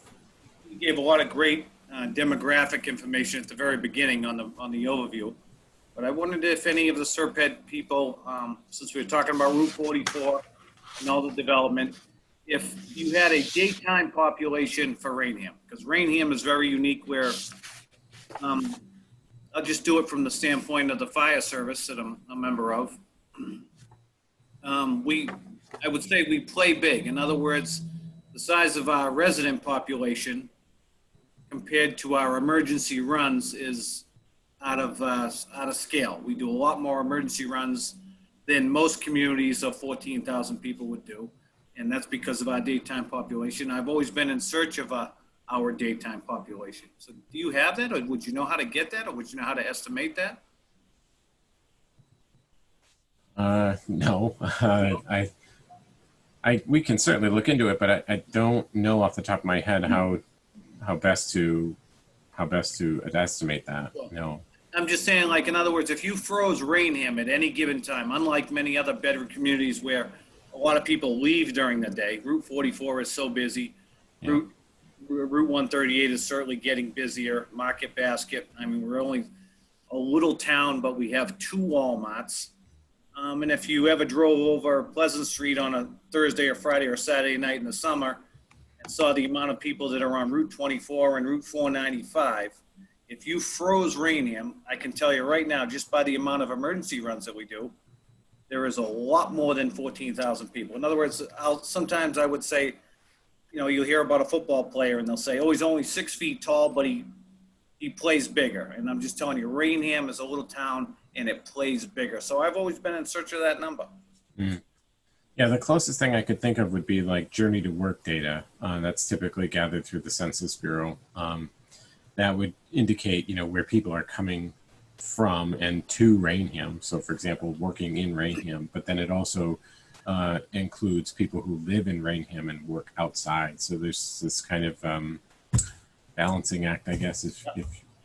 you gave a lot of great demographic information at the very beginning on the overview, but I wondered if any of the Serped people, since we were talking about Route 44 and all the development, if you had a daytime population for Raynham, because Raynham is very unique where, I'll just do it from the standpoint of the fire service that I'm a member of. I would say we play big. In other words, the size of our resident population compared to our emergency runs is out of scale. We do a lot more emergency runs than most communities of 14,000 people would do. And that's because of our daytime population. I've always been in search of our daytime population. So do you have that, or would you know how to get that, or would you know how to estimate that? No, we can certainly look into it, but I don't know off the top of my head how best to estimate that. No. I'm just saying, like, in other words, if you froze Raynham at any given time, unlike many other bedroom communities where a lot of people leave during the day, Route 44 is so busy. Yeah. Route 138 is certainly getting busier. Market Basket. I mean, we're only a little town, but we have 2 Walmarts. And if you ever drove over Pleasant Street on a Thursday or Friday or Saturday night in the summer and saw the amount of people that are on Route 24 and Route 495, if you froze Raynham, I can tell you right now, just by the amount of emergency runs that we do, there is a lot more than 14,000 people. In other words, sometimes I would say, you'll hear about a football player and they'll say, oh, he's only 6 feet tall, but he plays bigger. And I'm just telling you, Raynham is a little town and it plays bigger. So I've always been in search of that number. Mm. Yeah, the closest thing I could think of would be like journey to work data. That's typically gathered through the Census Bureau. That would indicate, where people are coming from and to Raynham. So for example, working in Raynham, but then it also includes people who live in Raynham and work outside. So there's this kind of balancing act, I guess.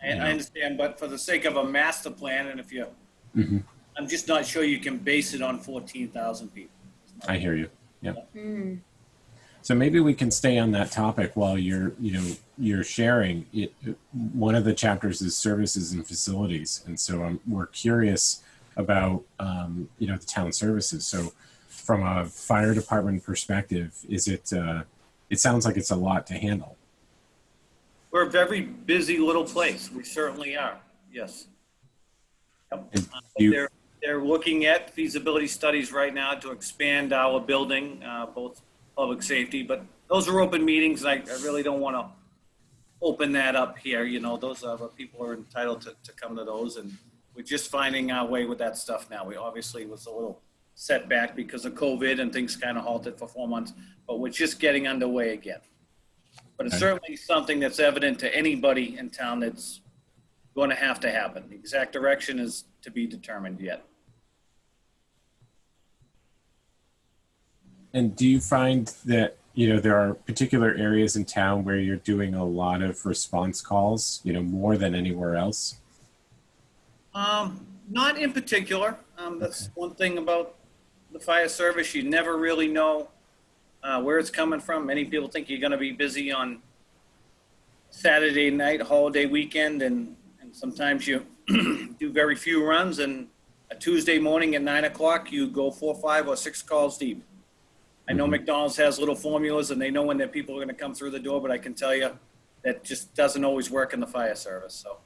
I understand, but for the sake of a master plan, and if you, I'm just not sure you can base it on 14,000 people. I hear you. Yep. Mm. So maybe we can stay on that topic while you're sharing it. One of the chapters is services and facilities. And so we're curious about, the town services. So from a fire department perspective, it sounds like it's a lot to handle. We're a very busy little place. We certainly are. Yes. Yep. They're looking at feasibility studies right now to expand our building, both public safety, but those are open meetings. I really don't want to open that up here. You know, those are people are entitled to come to those, and we're just finding our way with that stuff now. We obviously was a little setback because of COVID and things kind of halted for 4 months, but we're just getting underway again. But it's certainly something that's evident to anybody in town that's going to happen. The exact direction is to be determined yet. And do you find that, you know, there are particular areas in town where you're doing a lot of response calls, you know, more than anywhere else? Not in particular. That's one thing about the fire service. You never really know where it's coming from. Many people think you're going to be busy on Saturday night, holiday weekend, and sometimes you do very few runs, and a Tuesday morning at 9 o'clock, you go 4, 5, or 6 calls deep. I know McDonald's has little formulas and they know when their people are going to come through the door, but I can tell you that just doesn't always work in the fire service. So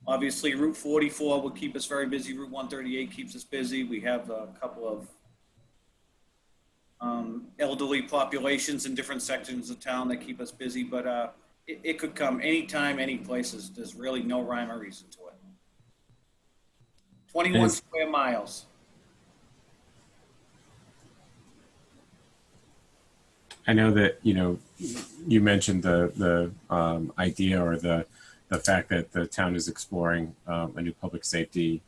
obviously Route 44 will keep us very busy. Route 138 keeps us busy. We have a couple of elderly populations in different sections of town that keep us busy, but it could come anytime, any places. There's really no rhyme or reason to it. 21 square miles. I know that, you know, you mentioned the idea or the fact that the town is exploring a new public safety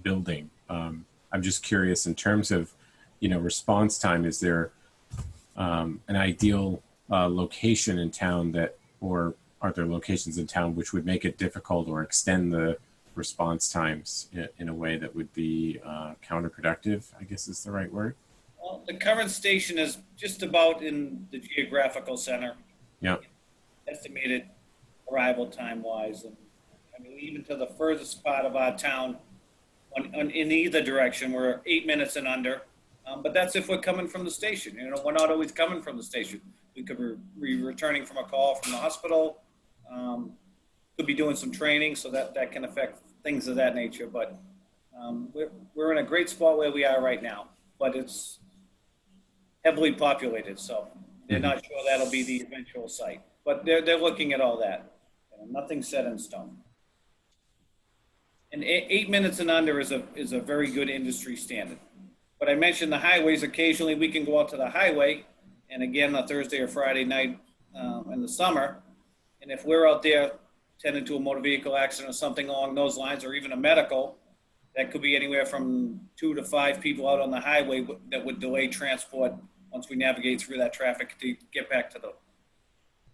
building. I'm just curious in terms of, you know, response time, is there an ideal location in town that, or are there locations in town which would make it difficult or extend the response times in a way that would be counterproductive, I guess is the right word? Well, the current station is just about in the geographical center. Yeah. Estimated arrival time wise. And I mean, even to the furthest part of our town in either direction, we're 8 minutes and under. But that's if we're coming from the station. You know, we're not always coming from the station. We could be returning from a call from the hospital. Could be doing some training, so that can affect things of that nature. But we're in a great spot where we are right now. But it's heavily populated, so they're not sure that'll be the eventual site. But they're looking at all that. You know, nothing's set in stone. And 8 minutes and under is a very good industry standard. But I mentioned the highways. Occasionally we can go out to the highway, and again, a Thursday or Friday night in the summer. And if we're out there tending to a motor vehicle accident or something along those lines, or even a medical, that could be anywhere from 2 to 5 people out on the highway that would delay transport once we navigate through that traffic to get back to the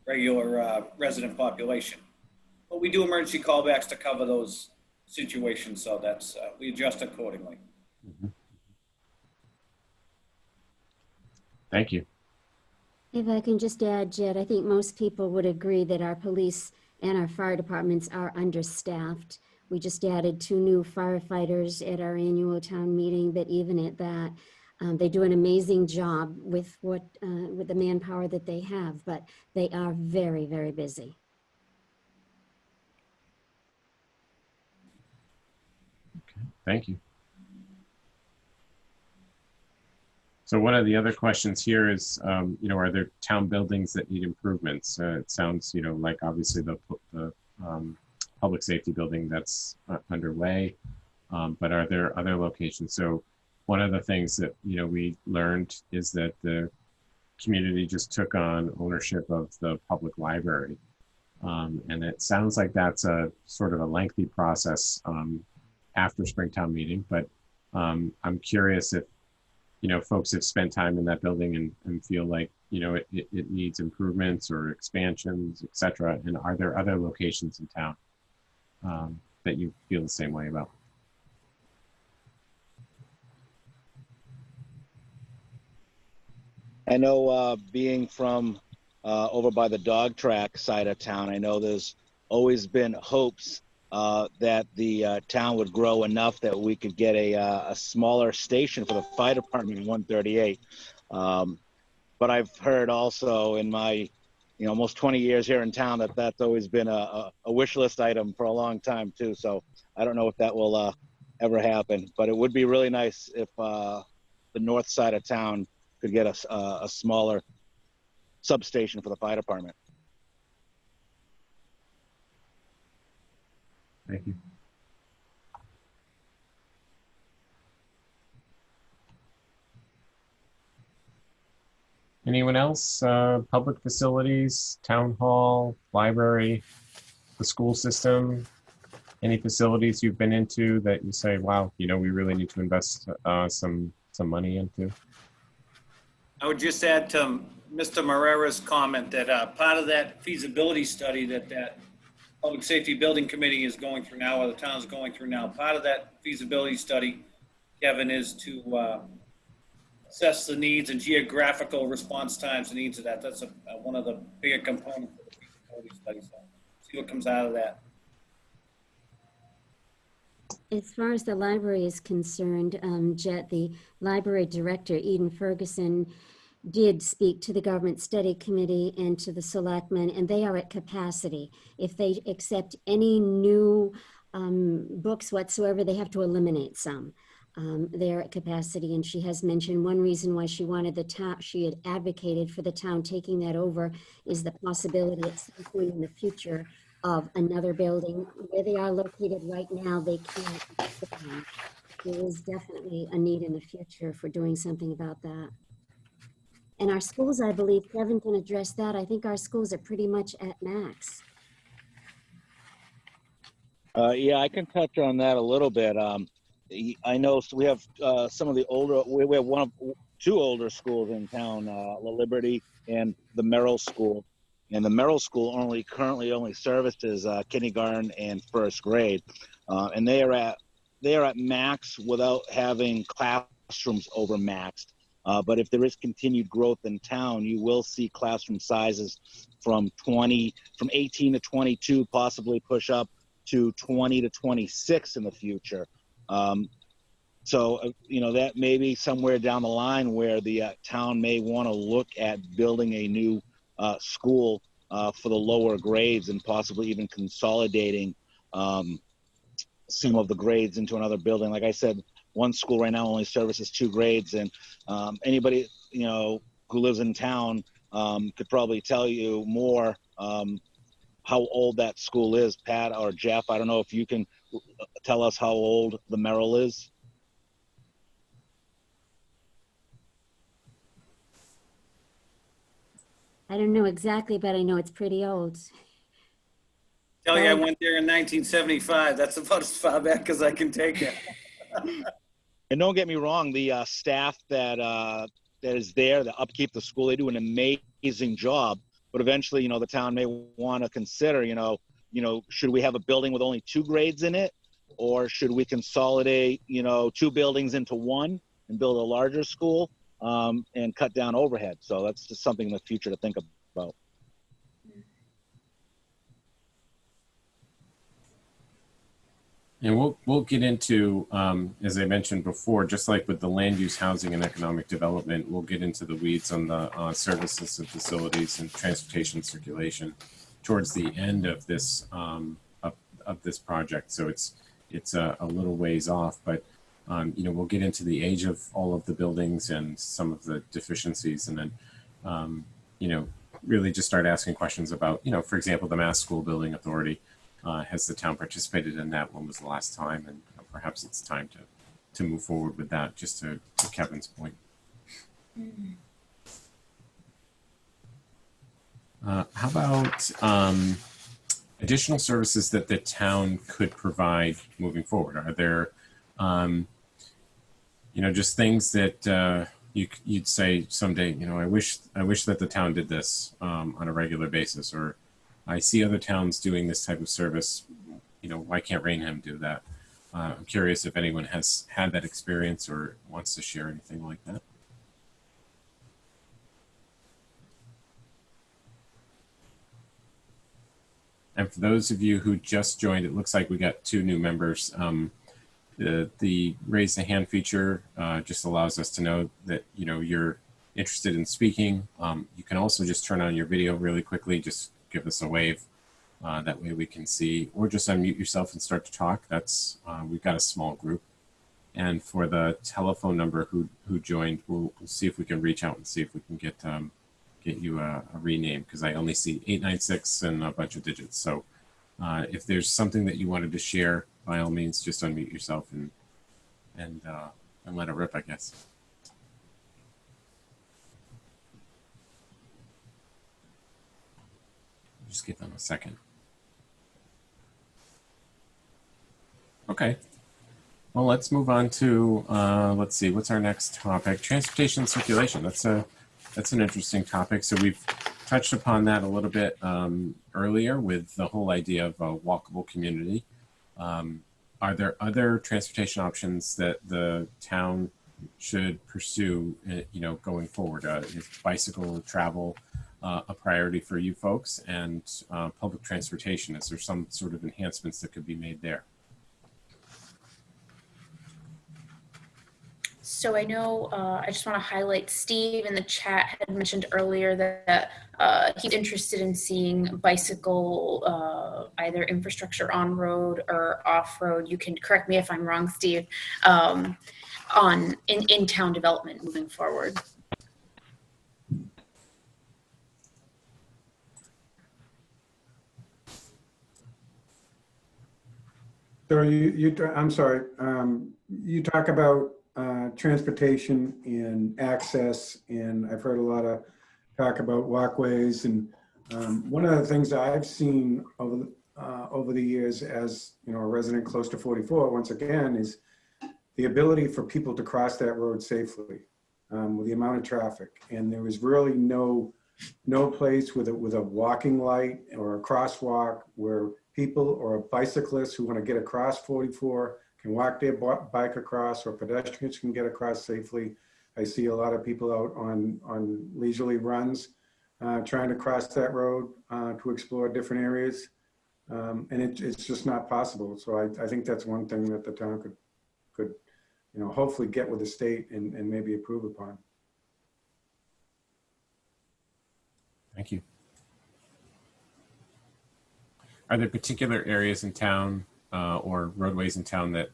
regular resident population. But we do emergency callbacks to cover those situations, so that's we adjust accordingly. Thank you. If I can just add, Jed, I think most people would agree that our police and our fire departments are understaffed. We just added 2 new firefighters at our annual town meeting, but even at that, they do an amazing job with with the manpower that they have, but they are very, very busy. Okay, thank you. So one of the other questions here is, you know, are there town buildings that need improvements? It sounds, you know, like obviously the public safety building that's underway, but are there other locations? So one of the things that, you know, we learned is that the community just took on ownership of the public library. And it sounds like that's a sort of a lengthy process after Springtown meeting, but I'm curious if, you know, folks have spent time in that building and feel like, you know, it needs improvements or expansions, et cetera. And are there other locations in town that you feel the same way about? I know being from over by the dog track side of town, I know there's always been hopes that the town would grow enough that we could get a smaller station for the fire department in 138. But I've heard also in my, you know, almost 20 years here in town that that's always been a wish list item for a long time too. So I don't know if that will ever happen, but it would be really nice if the north side of town could get a smaller substation for the fire department. Thank you. Anyone else? Public facilities, town hall, library, the school system? Any facilities you've been into that you say, wow, you know, we really need to invest some money into? I would just add to Mr. Marrera's comment that part of that feasibility study that Public Safety Building Committee is going through now, or the town's going through now, part of that feasibility study, Kevin, is to assess the needs and geographical response times and needs of that. That's one of the bigger components of the feasibility study. So see what comes out of that. As far as the library is concerned, Jet, the library director, Eden Ferguson, did speak to the government study committee and to the selectmen, and they are at capacity. If they accept any new books whatsoever, they have to eliminate some. They're at capacity, and she has mentioned one reason why she wanted the town, she had advocated for the town taking that over, is the possibility at some point in the future of another building. Where they are located right now, they can't expand. There is definitely a need in the future for doing something about that. And our schools, I believe, Kevin can address that. I think our schools are pretty much at max. Yeah, I can touch on that a little bit. I know we have some of the older, we have two older schools in town, La Liberty and the Merrill School. And the Merrill School currently only services kindergarten and first grade. And they are at max without having classrooms over maxed. But if there is continued growth in town, you will see classroom sizes from 18 to 22, possibly push up to 20 to 26 in the future. So, you know, that may be somewhere down the line where the town may want to look at building a new school for the lower grades and possibly even consolidating some of the grades into another building. Like I said, one school right now only services 2 grades, and anybody, you know, who lives in town could probably tell you more how old that school is. Pat or Jeff, I don't know if you can tell us how old the Merrill is. I don't know exactly, but I know it's pretty old. Tell you I went there in 1975. That's about as far back as I can take it. And don't get me wrong, the staff that is there, the upkeep the school, they do an amazing job. But eventually, you know, the town may want to consider, you know, should we have a building with only 2 grades in it, or should we consolidate, you know, 2 buildings into one and build a larger school and cut down overhead? So that's just something in the future to think about. And we'll get into, as I mentioned before, just like with the land use, housing, and economic development, we'll get into the weeds on the services and facilities and transportation circulation towards the end of this of this project. So it's a little ways off, but you know, we'll get into the age of all of the buildings and some of the deficiencies, and then you know, really just start asking questions about, you know, for example, the Mass School Building Authority. Has the town participated in that? When was the last time? And perhaps it's time to move forward with that, just to Kevin's point. How about additional services that the town could provide moving forward? Are there, you know, just things that you'd say someday, you know, I wish that the town did this on a regular basis, or I see other towns doing this type of service, you know, why can't Raynham do that? I'm curious if anyone has had that experience or wants to share anything like that. And for those of you who just joined, it looks like we got 2 new members. The raise the hand feature just allows us to know that, you know, you're interested in speaking. You can also just turn on your video really quickly, just give us a wave. That way we can see, or just unmute yourself and start to talk. That's we've got a small group. And for the telephone number who joined, we'll see if we can reach out and see if we can get you a rename, because I only see 896 and a bunch of digits. So if there's something that you wanted to share, by all means, just unmute yourself and let it rip, I guess. Just give them a second. Okay. Well, let's move on to, let's see, what's our next topic? Transportation circulation. That's an interesting topic. So we've touched upon that a little bit earlier with the whole idea of a walkable community. Are there other transportation options that the town should pursue, going forward? Is bicycle travel a priority for you folks, and public transportation? Is there some sort of enhancements that could be made there? So I know, I just want to highlight Steve in the chat had mentioned earlier that he's interested in seeing bicycle, either infrastructure on road or off road. You can correct me if I'm wrong, Steve, in town development moving forward. So I'm sorry, you talk about transportation and access, and I've heard a lot of talk about walkways. And one of the things I've seen over the years, as a resident close to 44, once again, is the ability for people to cross that road safely with the amount of traffic. And there was really no place with a walking light or a crosswalk where people or bicyclists who want to get across 44 can walk their bike across, or pedestrians can get across safely. I see a lot of people out on leisurely runs trying to cross that road to explore different areas. And it's just not possible. So I think that's one thing that the town could hopefully get with the state and maybe approve upon. Thank you. Are there particular areas in town or roadways in town that,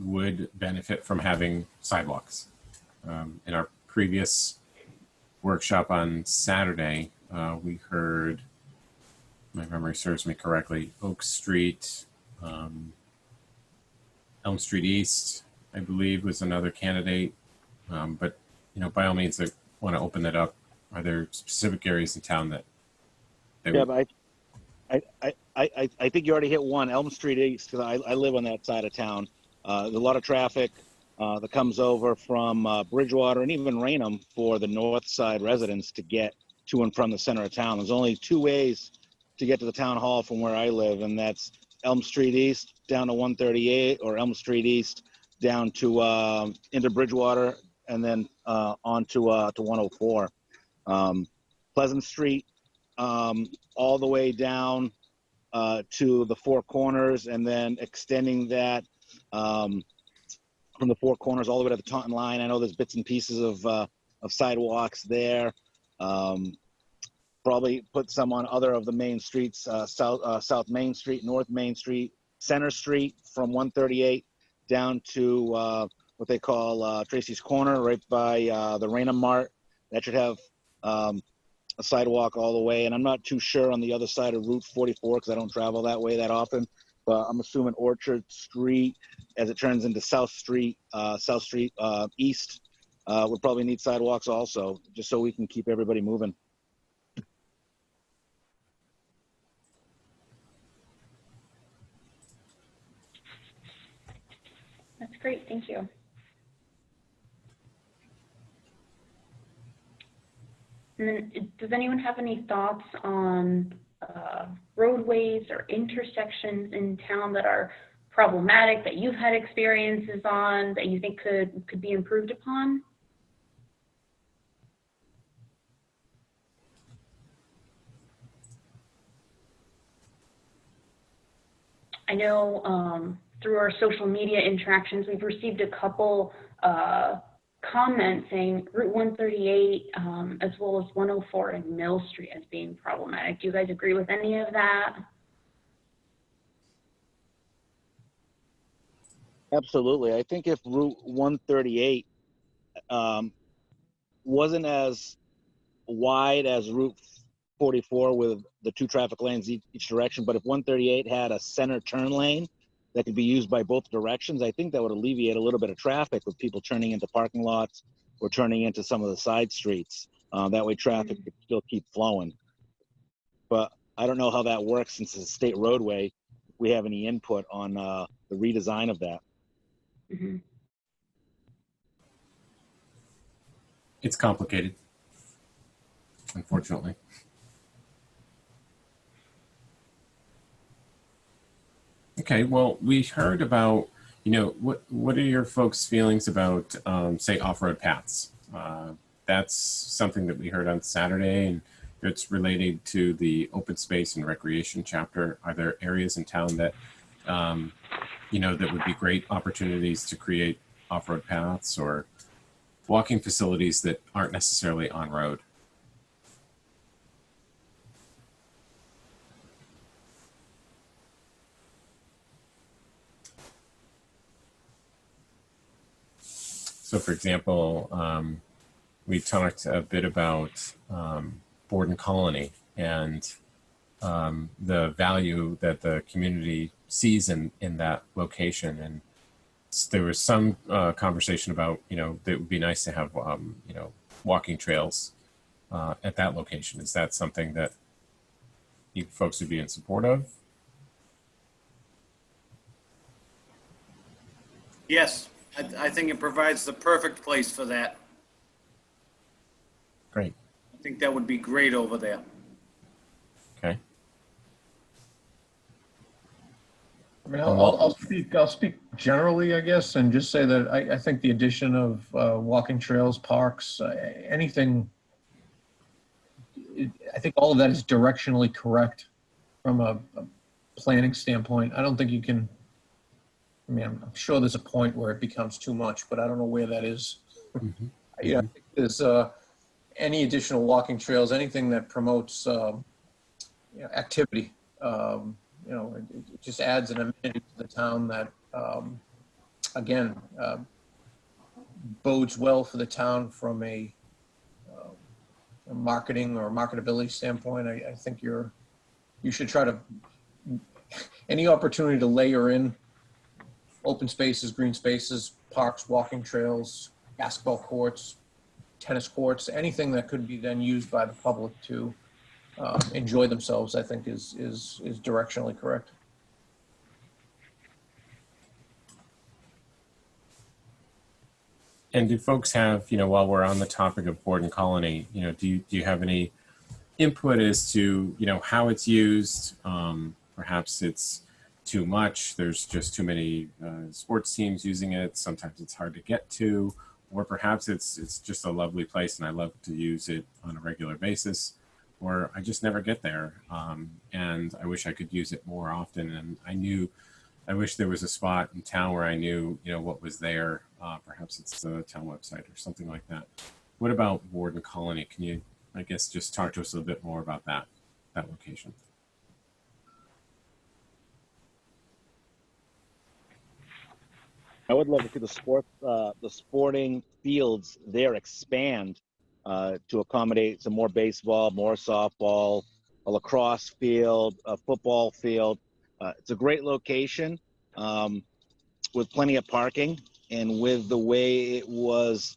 would benefit from having sidewalks? In our previous workshop on Saturday, we heard, if my memory serves me correctly, Oak Street, Elm Street East, I believe, was another candidate. But, by all means, I want to open that up. Are there specific areas in town that but I think you already hit one, Elm Street East, because I live on that side of town. There's a lot of traffic that comes over from Bridgewater and even Raynham for the north side residents to get to and from the center of town. There's only two ways to get to the town hall from where I live, and that's Elm Street East down to 138, or Elm Street East down to into Bridgewater, and then on to 104. Pleasant Street all the way down to the Four Corners, and then extending that from the Four Corners all the way to the Taunton line. I know there's bits and pieces of sidewalks there. Probably put some on other of the main streets, South Main Street, North Main Street, Center Street from 138 down to what they call Tracy's Corner, right by the Raynham Mart. That should have a sidewalk all the way. And I'm not too sure on the other side of Route 44 because I don't travel that way that often. But I'm assuming Orchard Street, as it turns into South Street East, would probably need sidewalks also, just so we can keep everybody moving. That's great, thank you. And then, does anyone have any thoughts on roadways or intersections in town that are problematic, that you've had experiences on, that you think could be improved upon? I know through our social media interactions, we've received a couple comments saying Route 138 as well as 104 and Mill Street as being problematic. Do you guys agree with any of that? Absolutely. I think if Route 138 wasn't as wide as Route 44 with the 2 traffic lanes each direction, but if 138 had a center turn lane that could be used by both directions, I think that would alleviate a little bit of traffic with people turning into parking lots or turning into some of the side streets. That way traffic could still keep flowing. But I don't know how that works since it's a state roadway. If we have any input on the redesign of that. Mhm. It's complicated, unfortunately. Okay, well, we heard about, what are your folks' feelings about, say, off-road paths? That's something that we heard on Saturday, and it's related to the open space and recreation chapter. Are there areas in town that, that would be great opportunities to create off-road paths or walking facilities that aren't necessarily on road? So, for example, we talked a bit about Borden Colony and the value that the community sees in that location. And there was some conversation about, that it would be nice to have, walking trails at that location. Is that something that you folks would be in support of? Yes, I think it provides the perfect place for that. Great. I think that would be great over there. Okay. I mean, I'll speak generally, I guess, and just say that I think the addition of walking trails, parks, anything, I think all of that is directionally correct from a planning standpoint. I don't think you can, I mean, I'm sure there's a point where it becomes too much, but I don't know where that is. Mm-hmm. I think there's any additional walking trails, anything that promotes activity. It just adds an amenity to the town that, again, bodes well for the town from a marketing or marketability standpoint. I think you should try to, any opportunity to layer in open spaces, green spaces, parks, walking trails, basketball courts, tennis courts, anything that could be then used by the public to enjoy themselves, I think is directionally correct. And do folks have, while we're on the topic of Borden Colony, do you have any input as to, how it's used? Perhaps it's too much. There's just too many sports teams using it. Sometimes it's hard to get to, or perhaps it's just a lovely place and I love to use it on a regular basis, or I just never get there. And I wish I could use it more often. And I wish there was a spot in town where I knew, what was there. Perhaps it's the town website or something like that. What about Borden Colony? Can you, I guess, just talk to us a little bit more about that location? I would love to see the sporting fields there expand to accommodate some more baseball, more softball, a lacrosse field, a football field. It's a great location with plenty of parking, and with the way it was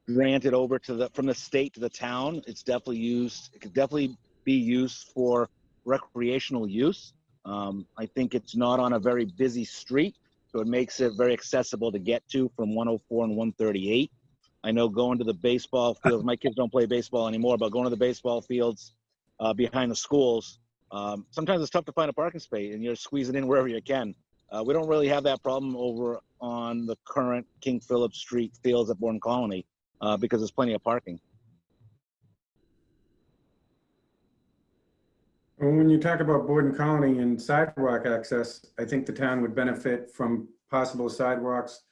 granted over from the state to the town, it's definitely used. It could definitely be used for recreational use. I think it's not on a very busy street, so it makes it very accessible to get to from 104 and 138. I know going to the baseball fields, my kids don't play baseball anymore, but going to the baseball fields behind the schools, sometimes it's tough to find a parking space and you're squeezing in wherever you can. We don't really have that problem over on the current King Philip Street fields at Borden Colony because there's plenty of parking. When you talk about Borden Colony and sidewalk access, I think the town would benefit from possible sidewalks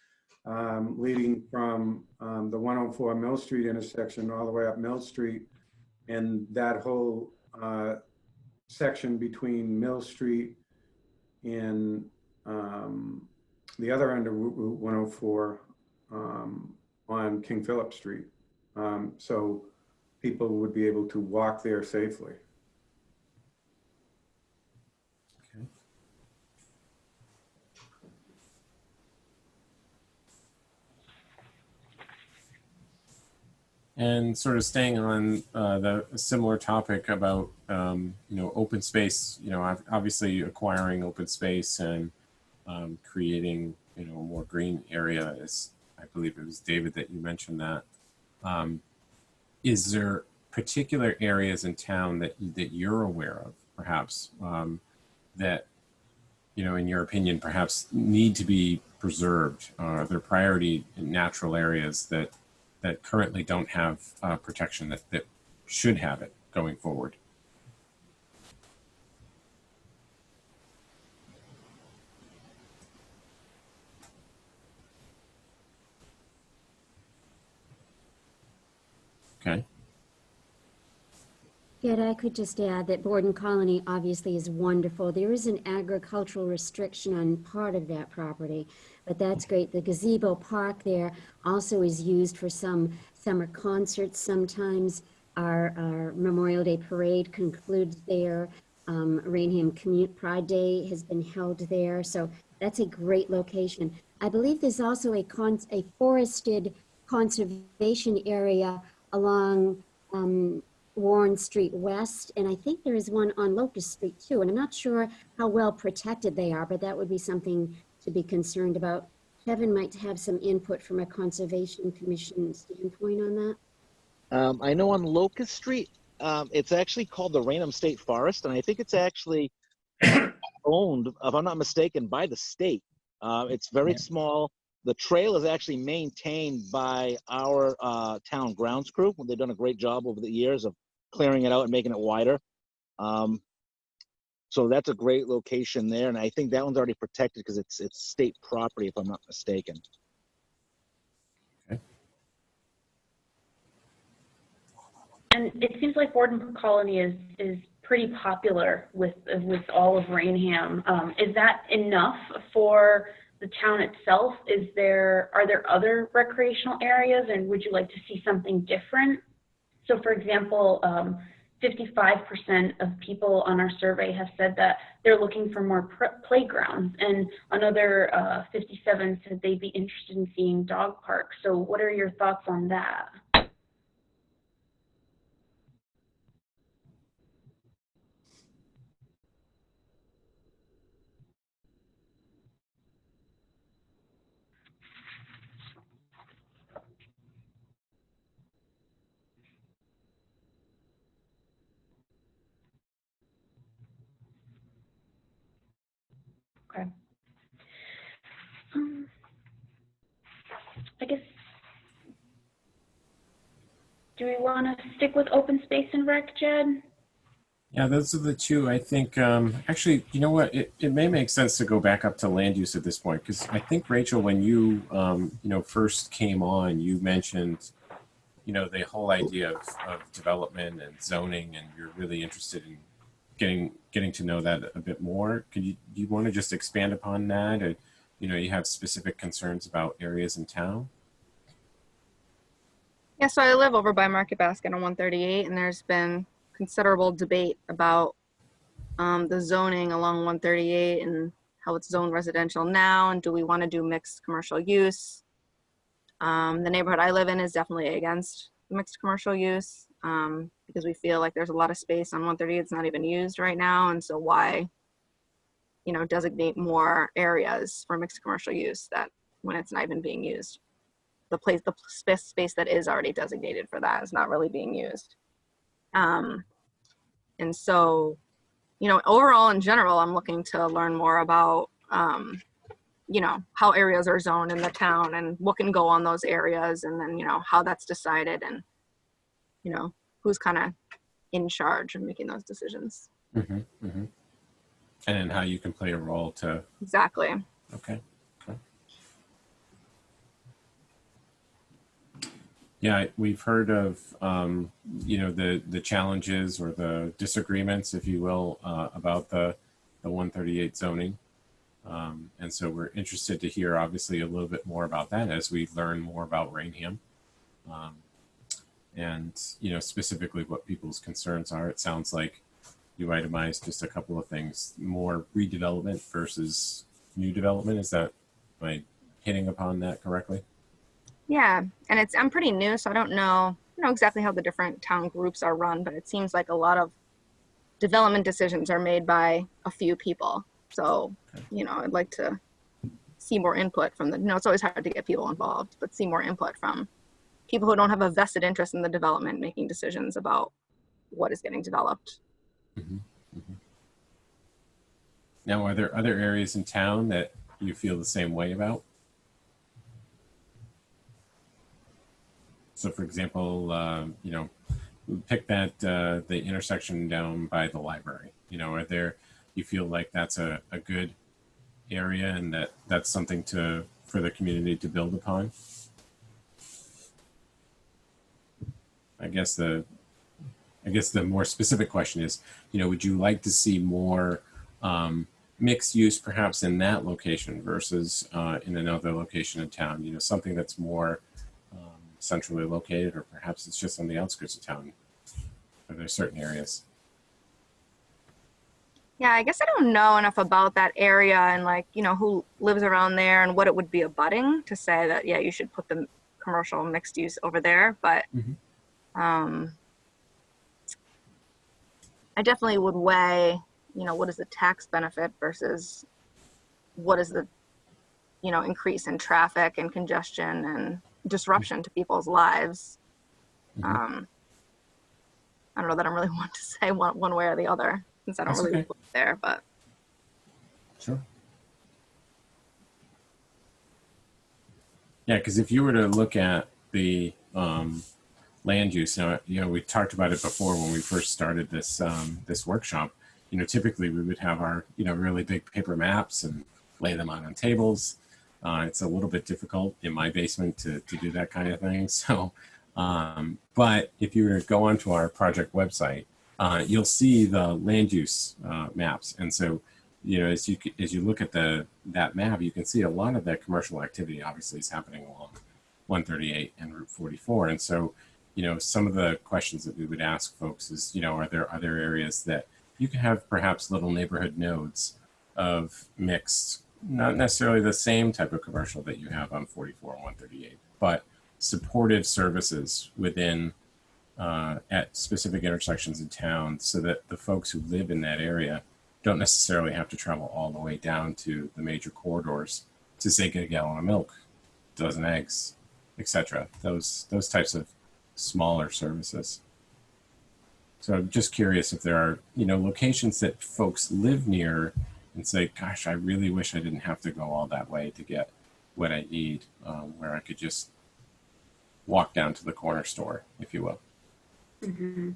leading from the 104 Mill Street intersection all the way up Mill Street, and that whole section between Mill Street in the other end of Route 104 on King Philip Street. So people would be able to walk there safely. Okay. And sort of staying on the similar topic about open space, obviously acquiring open space and creating a more green area, as I believe it was David that you mentioned that. Is there particular areas in town that you're aware of, perhaps, that in your opinion, perhaps need to be preserved? Are there priority natural areas that currently don't have protection that should have it going forward? Okay. Yet I could just add that Borden Colony obviously is wonderful. There is an agricultural restriction on part of that property, but that's great. The gazebo park there also is used for some summer concerts sometimes. Our Memorial Day parade concludes there. Raynham Pride Day has been held there, so that's a great location. I believe there's also a forested conservation area along Warren Street West, and I think there is one on Locust Street too, and I'm not sure how well protected they are, but that would be something to be concerned about. Kevin might have some input from a Conservation Commission standpoint on that. I know on Locust Street, it's actually called the Raynham State Forest, and I think it's actually owned, if I'm not mistaken, by the state. It's very small. The trail is actually maintained by our town grounds crew. They've done a great job over the years of clearing it out and making it wider. So that's a great location there, and I think that one's already protected because it's state property, if I'm not mistaken. Okay. And it seems like Borden Colony is pretty popular with all of Raynham. Is that enough for the town itself? Are there other recreational areas, and would you like to see something different? So for example, 55% of people on our survey have said that they're looking for more playgrounds, and another 57 said they'd be interested in seeing dog parks. So what are your thoughts on that? Okay. I guess, do we want to stick with open space and rec, Jed? Yeah, those are the two. I think, actually, you know what? It may make sense to go back up to land use at this point, because I think, Rachel, when you, first came on, you mentioned, the whole idea of development and zoning, and you're really interested in getting to know that a bit more. Do you want to just expand upon that? Or, you have specific concerns about areas in town? Yeah, so I live over by Market Basket on 138, and there's been considerable debate about the zoning along 138 and how it's zoned residential now, and do we want to do mixed commercial use? The neighborhood I live in is definitely against mixed commercial use because we feel like there's a lot of space on 138 that's not even used right now, and so why designate more areas for mixed commercial use that when it's not even being used? The space that is already designated for that is not really being used. And so, overall in general, I'm looking to learn more about, how areas are zoned in the town and what can go on those areas, and then, how that's decided, and, who's kind of in charge of making those decisions. Mm-hmm, mm-hmm. And then how you can play a role to... Exactly. Okay. Yeah, we've heard of, the challenges or the disagreements, if you will, about the 138 zoning. And so we're interested to hear, obviously, a little bit more about that as we learn more about Raynham. And, you know, specifically what people's concerns are. It sounds like you itemized just a couple of things, more redevelopment versus new development. Is that, am I hitting upon that correctly? Yeah, and I'm pretty new, so I don't know exactly how the different town groups are run, but it seems like a lot of development decisions are made by a few people. So, you know, I'd like to see more input from the, you know, it's always hard to get people involved, but see more input from people who don't have a vested interest in the development, making decisions about what is getting developed. Mm-hmm. Mm-hmm. Now, are there other areas in town that you feel the same way about? So, for example, you know, pick that the intersection down by the library. You know, are there? You feel like that's a good area, and that's something for the community to build upon? I guess the more specific question is, you know, would you like to see more mixed use perhaps in that location versus in another location in town? You know, something that's more centrally located, or perhaps it's just on the outskirts of town. Are there certain areas? Yeah, I guess I don't know enough about that area and, like, you know, who lives around there and what it would be abutting to say that, yeah, you should put the commercial mixed use over there. But I definitely would weigh, you know, what is the tax benefit versus what is the, you know, increase in traffic and congestion and disruption to people's lives. I don't know that I'm really want to say one way or the other, since I don't really live there, but. Sure. Yeah, because if you were to look at the land use, now, you know, we talked about it before when we first started this this workshop. You know, typically we would have our, you know, really big paper maps and lay them out on tables. It's a little bit difficult in my basement to do that kind of thing. So, but if you were to go onto our project website, you'll see the land use maps. And so, you know, as you look at that map, you can see a lot of that commercial activity obviously is happening along 138 and Route 44. And so, you know, some of the questions that we would ask folks is, you know, are there other areas that you can have perhaps little neighborhood nodes of mixed, not necessarily the same type of commercial that you have on 44 and 138, but supportive services within at specific intersections in town, so that the folks who live in that area don't necessarily have to travel all the way down to the major corridors to say get a gallon of milk, a dozen eggs, etc. Those types of smaller services. So I'm just curious if there are, you know, locations that folks live near and say, gosh, I really wish I didn't have to go all that way to get what I need, where I could just walk down to the corner store, if you will. Mm-hmm.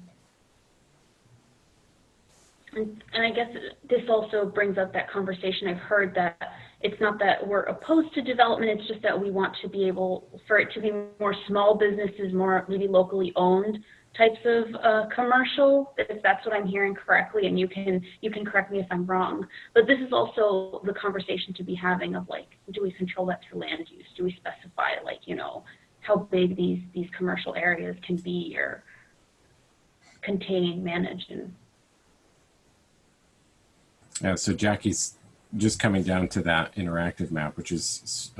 And I guess this also brings up that conversation I've heard, that it's not that we're opposed to development, it's just that we want to be able for it to be more small businesses, more maybe locally owned types of commercial, if that's what I'm hearing correctly, and you can correct me if I'm wrong. But this is also the conversation to be having of, like, do we control that through land use? Do we specify, like, you know, how big these commercial areas can be, or contained, managed, and Yeah, so Jackie's just coming down to that interactive map, which is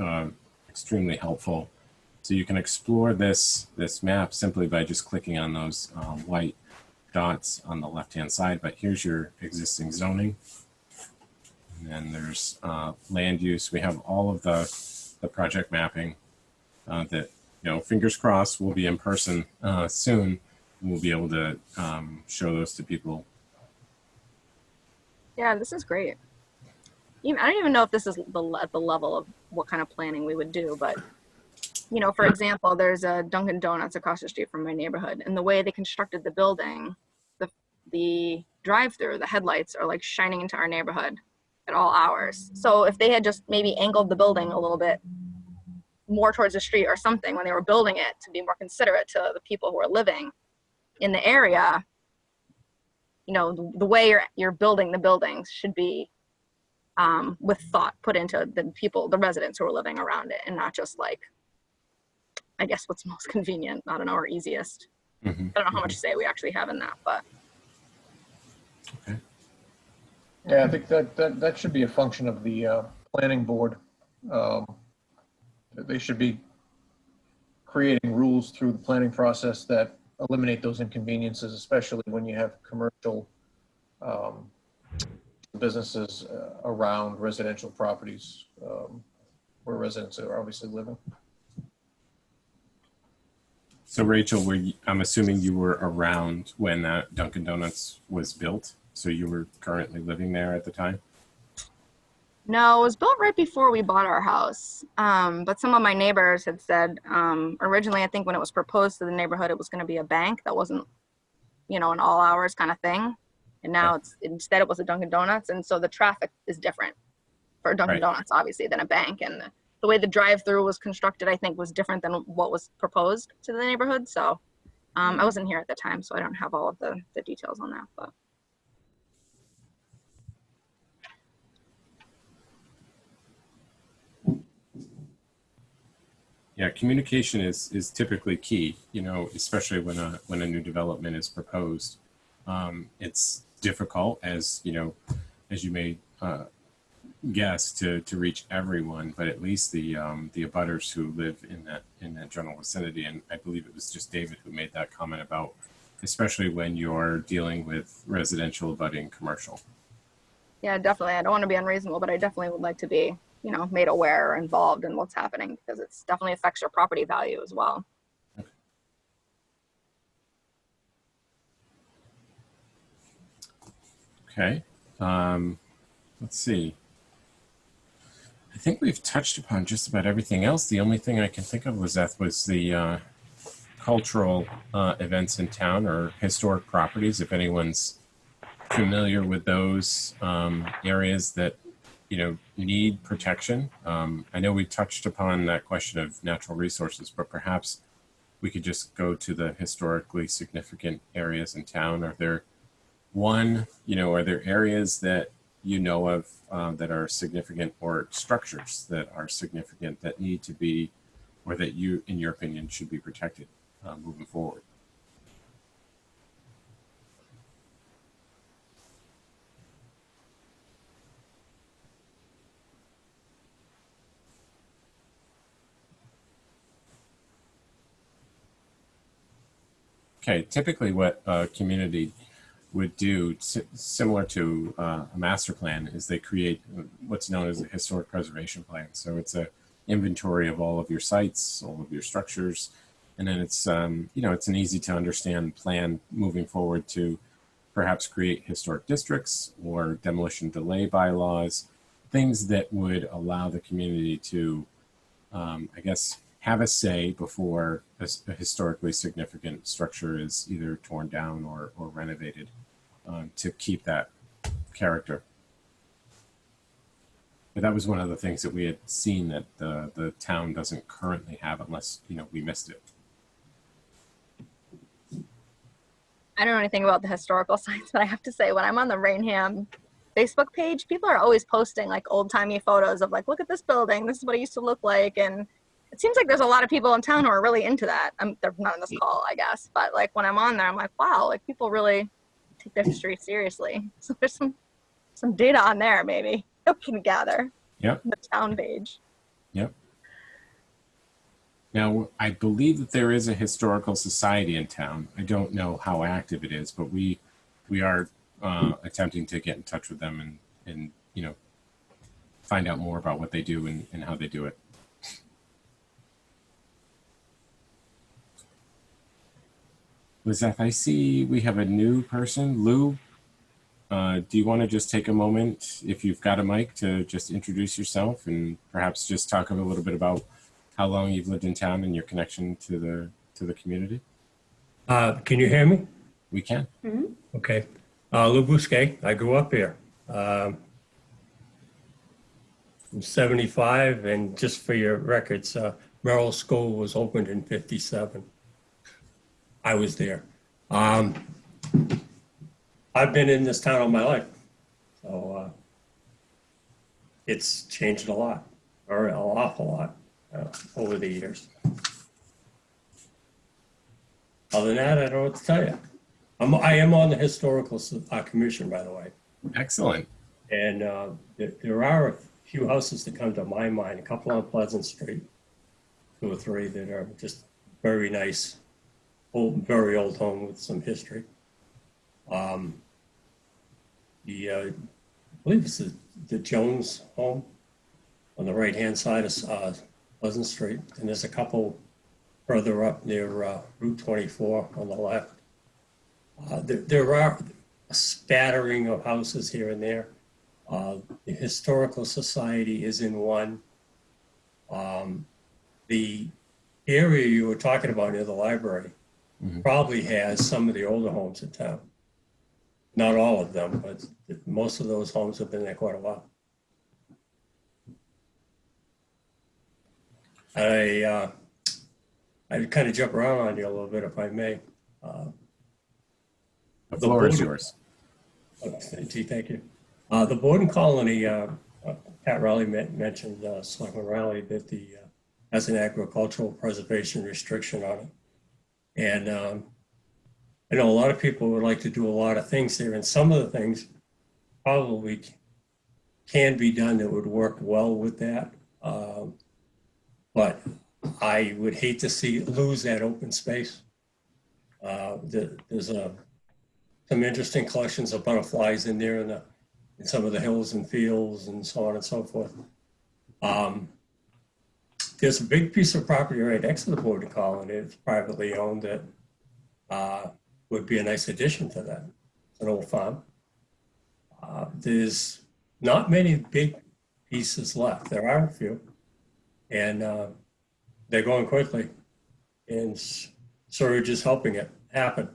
extremely helpful. So you can explore this map simply by just clicking on those white dots on the left-hand side. But here's your existing zoning. And then there's land use. We have all of the project mapping that, you know, fingers crossed, will be in person soon. We'll be able to show those to people. Yeah, this is great. I don't even know if this is at the level of what kind of planning we would do, but, you know, for example, there's a Dunkin' Donuts across the street from my neighborhood, and the way they constructed the building, the drive-through, the headlights are like shining into our neighborhood at all hours. So if they had just maybe angled the building a little bit more towards the street or something when they were building it, to be more considerate to the people who are living in the area, you know, the way you're building the buildings should be with thought put into the residents who are living around it, and not just like, I guess what's most convenient, I don't know, or easiest. Mm-hmm. I don't know how much say we actually have in that, but. Okay. Yeah, I think that should be a function of the planning board. They should be creating rules through the planning process that eliminate those inconveniences, especially when you have commercial businesses around residential properties where residents are obviously living. So Rachel, I'm assuming you were around when that Dunkin' Donuts was built. So you were currently living there at the time? No, it was built right before we bought our house. But some of my neighbors had said, originally, I think when it was proposed to the neighborhood, it was going to be a bank that wasn't, an all hours kind of thing. And now instead it was a Dunkin' Donuts. And so the traffic is different for Dunkin' Donuts, obviously, than a bank. And the way the drive-through was constructed, I think, was different than what was proposed to the neighborhood. So I wasn't here at the time, so I don't have all of the details on that. But Yeah, communication is typically key, especially when a new development is proposed. It's difficult, as you may guess, to reach everyone, but at least the abutters who live in that general vicinity. And I believe it was just David who made that comment about, especially when you're dealing with residential abutting commercial. yeah, definitely. I don't want to be unreasonable, but I definitely would like to be made aware or involved in what's happening, because it definitely affects your property value as well. Okay. Let's see. I think we've touched upon just about everything else. The only thing I can think of was the cultural events in town or historic properties. If anyone's familiar with those areas that need protection. I know we touched upon that question of natural resources, but perhaps we could just go to the historically significant areas in town. Are there areas that of that are significant, or structures that are significant that need to be, or that you, in your opinion, should be protected moving forward? Okay, typically what a community would do, similar to a master plan, is they create what's known as a historic preservation plan. So it's a inventory of all of your sites, all of your structures, and then it's it's an easy to understand plan moving forward to perhaps create historic districts or demolition delay bylaws, things that would allow the community to, have a say before a historically significant structure is either torn down or renovated, to keep that character. But that was one of the things that we had seen that the town doesn't currently have, unless we missed it. I don't know anything about the historical sites, but I have to say, when I'm on the Raynham Facebook page, people are always posting like old-timey photos of like, look at this building, this is what it used to look like. And it seems like there's a lot of people in town who are really into that. They're not on this call, I guess, but like when I'm on there, I'm like, wow, like people really take their history seriously. So there's some data on there maybe that we can gather. Yep. The town page. Yep. Now, I believe that there is a historical society in town. I don't know how active it is, but we are attempting to get in touch with them and find out more about what they do and how they do it. Lizeth, I see we have a new person. Lou, do you want to just take a moment, if you've got a mic, to just introduce yourself and perhaps just talk a little bit about how long you've lived in town and your connection to the community? Can you hear me? We can. Mm-hmm. Okay. Lou Bousquet. I grew up here. I'm 75, and just for your records, Merrill School was opened in 57. I was there. I've been in this town all my life. So it's changed a lot, or an awful lot, over the years. Other than that, I don't know what to tell you. I am on the historical commission, by the way. Excellent. And there are a few houses that come to my mind, a couple on Pleasant Street, 2 or 3 that are just very nice, very old home with some history. I believe it's the Jones home on the right-hand side of Pleasant Street. And there's a couple further up near Route 24 on the left. There are a spattering of houses here and there. The Historical Society is in one. The area you were talking about near the library probably has some of the older homes in town. Not all of them, but most of those homes have been there quite a while. I'd kind of jump around on you a little bit, if I may. The floor is yours. Thank you. The Borden Colony, Pat Riley mentioned, Selectman Riley, that has an agricultural preservation restriction on it. And I know a lot of people would like to do a lot of things there, and some of the things probably can be done that would work well with that. But I would hate to lose that open space. There's some interesting collections of butterflies in there in some of the hills and fields and so on and so forth. There's a big piece of property right next to the Borden Colony. It's privately owned that would be a nice addition to that. It's an old farm. There's not many big pieces left. There are a few, and they're going quickly, and storage is helping it happen.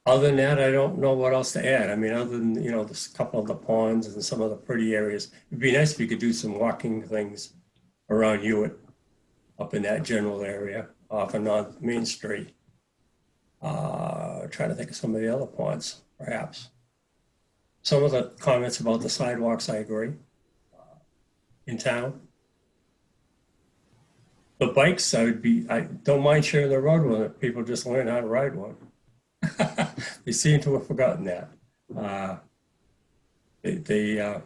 Other than that, I don't know what else to add. I mean, other than, there's a couple of the ponds and some of the pretty areas. It'd be nice if you could do some walking things around Hewitt, up in that general area, off and on Main Street. Trying to think of some of the other ponds, perhaps. Some of the comments about the sidewalks, I agree, in town. The bikes, I don't mind sharing the road with it. People just learn how to ride one. They seem to have forgotten that. They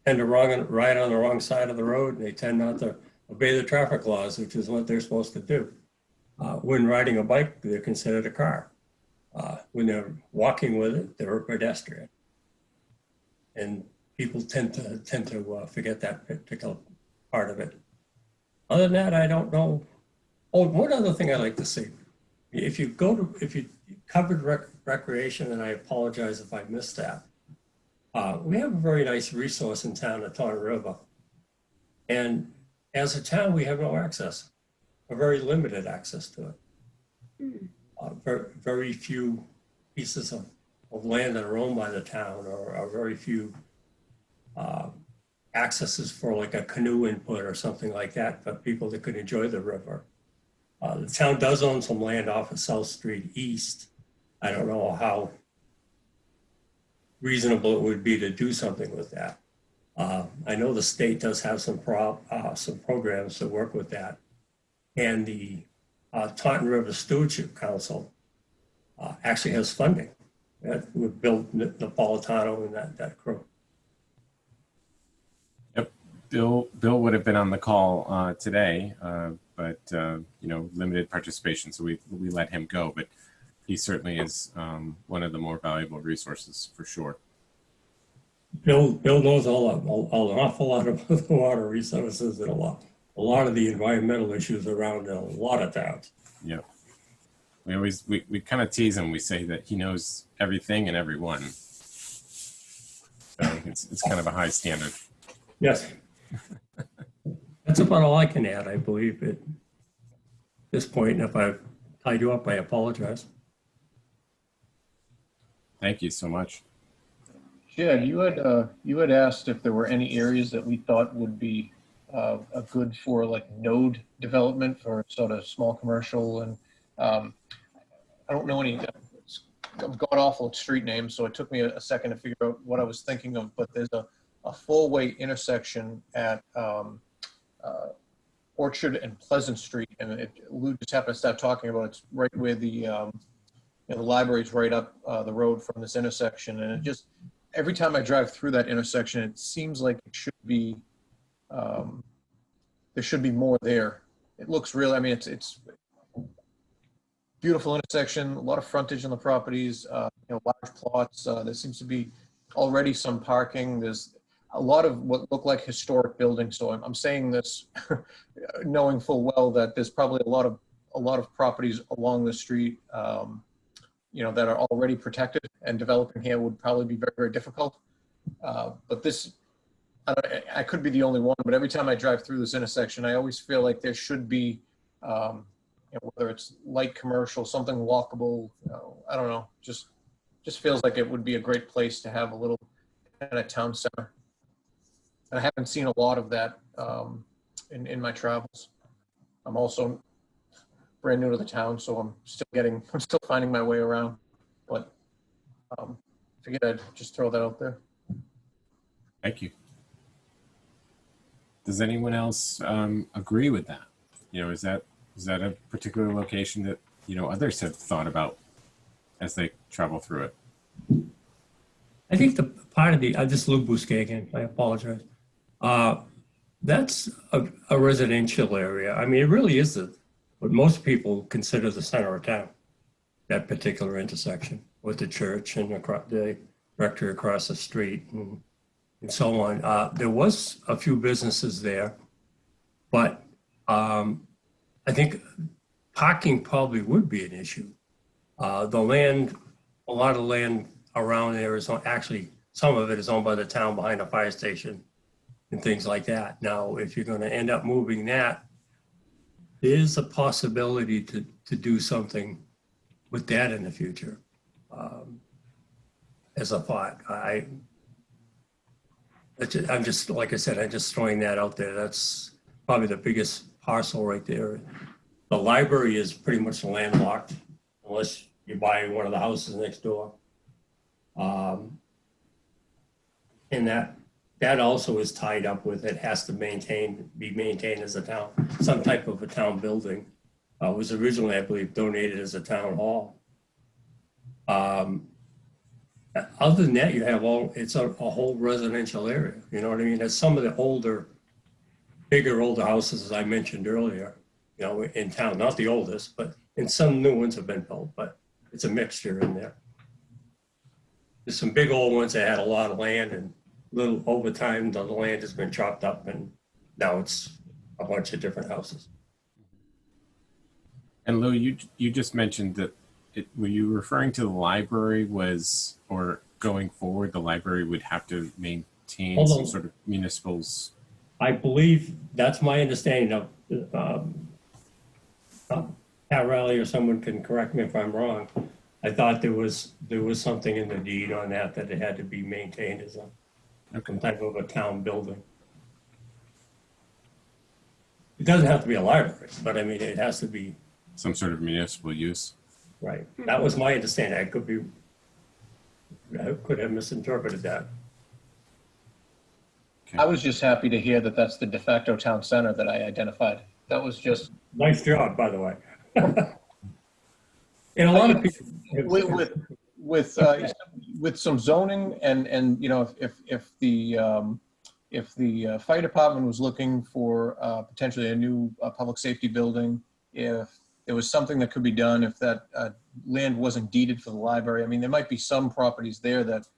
tend to ride on the wrong side of the road, and they tend not to obey the traffic laws, which is what they're supposed to do. When riding a bike, they're considered a car. When they're walking with it, they're a pedestrian. And people tend to forget that particular part of it. Other than that, I don't know. Oh, one other thing I'd like to see. If you covered recreation, and I apologize if I missed that, we have a very nice resource in town, the Taunton River. And as a town, we have no access, or very limited access to it. Very few pieces of land that are owned by the town, or very few accesses for like a canoe input or something like that for people that could enjoy the river. The town does own some land off of South Street East. I don't know how reasonable it would be to do something with that. I know the state does have some programs to work with that. And the Taunton River Stewardship Council actually has funding with Bill Napolitano and that crew. Yep, Bill would have been on the call today, but limited participation, so we let him go. But he certainly is one of the more valuable resources for sure. Bill knows an awful lot about the water resources and a lot of the environmental issues around a lot of towns. Yeah. We kind of tease him. We say that he knows everything and everyone. So it's kind of a high standard. Yes. That's about all I can add, I believe, at this point. And if I've tied you up, I apologize. Thank you so much. Jed, you had asked if there were any areas that we thought would be a good for like node development for sort of small commercial, and I don't know any. I'm god awful at street names, so it took me a second to figure out what I was thinking of. But there's a four-way intersection at Orchard and Pleasant Street, and Lou just happened to start talking about it's right where the library's right up the road from this intersection, and it just every time I drive through that intersection, it seems like it should be there should be more there. It looks really, I mean, it's beautiful intersection, a lot of frontage on the properties, large plots. There seems to be already some parking. There's a lot of what look like historic buildings. So I'm saying this knowing full well that there's probably a lot of properties along the street, that are already protected, and developing here would probably be very, very difficult. But this, I could be the only one, but every time I drive through this intersection, I always feel like there should be, whether it's light commercial, something walkable, I don't know, just feels like it would be a great place to have a little kind of town center. And I haven't seen a lot of that in my travels. I'm also brand new to the town, so I'm still finding my way around. But figured I'd just throw that out there. Thank you. Does anyone else agree with that? Is that a particular location that others have thought about as they travel through it? I think the part of this is Lou Bousquet again, I apologize. That's a residential area. I mean, it really is what most people consider the center of town, that particular intersection with the church and the rectory across the street and so on. There was a few businesses there, but I think parking probably would be an issue. A lot of land around there is actually, some of it is owned by the town behind a fire station and things like that. Now, if you're going to end up moving that, there's a possibility to do something with that in the future. As a thought, I'm just, like I said, I'm just throwing that out there. That's probably the biggest parcel right there. The library is pretty much landlocked unless you buy one of the houses next door. And that also is tied up with, it has to be maintained as a town, some type of a town building. It was originally, I believe, donated as a town hall. Other than that, you have it's a whole residential area. You know what I mean? There's some of the older houses, as I mentioned earlier, in town, not the oldest, and some new ones have been built, but it's a mixture in there. There's some big old ones that had a lot of land, and little over time, the land has been chopped up, and now it's a bunch of different houses. And Lou, you just mentioned that were you referring to the library or going forward, the library would have to maintain some sort of municipals? I believe that's my understanding of, Pat Riley or someone can correct me if I'm wrong. I thought there was something in the deed on that it had to be maintained as some type of a town building. It doesn't have to be a library, but I mean, it has to be some sort of municipal use. Right. That was my understanding. I could have misinterpreted that. Okay. I was just happy to hear that that's the de facto town center that I identified. That was just nice job, by the way. And a lot of people with some zoning and if the fire department was looking for potentially a new public safety building, if there was something that could be done, if that land wasn't deeded for the library. I mean, there might be some properties there that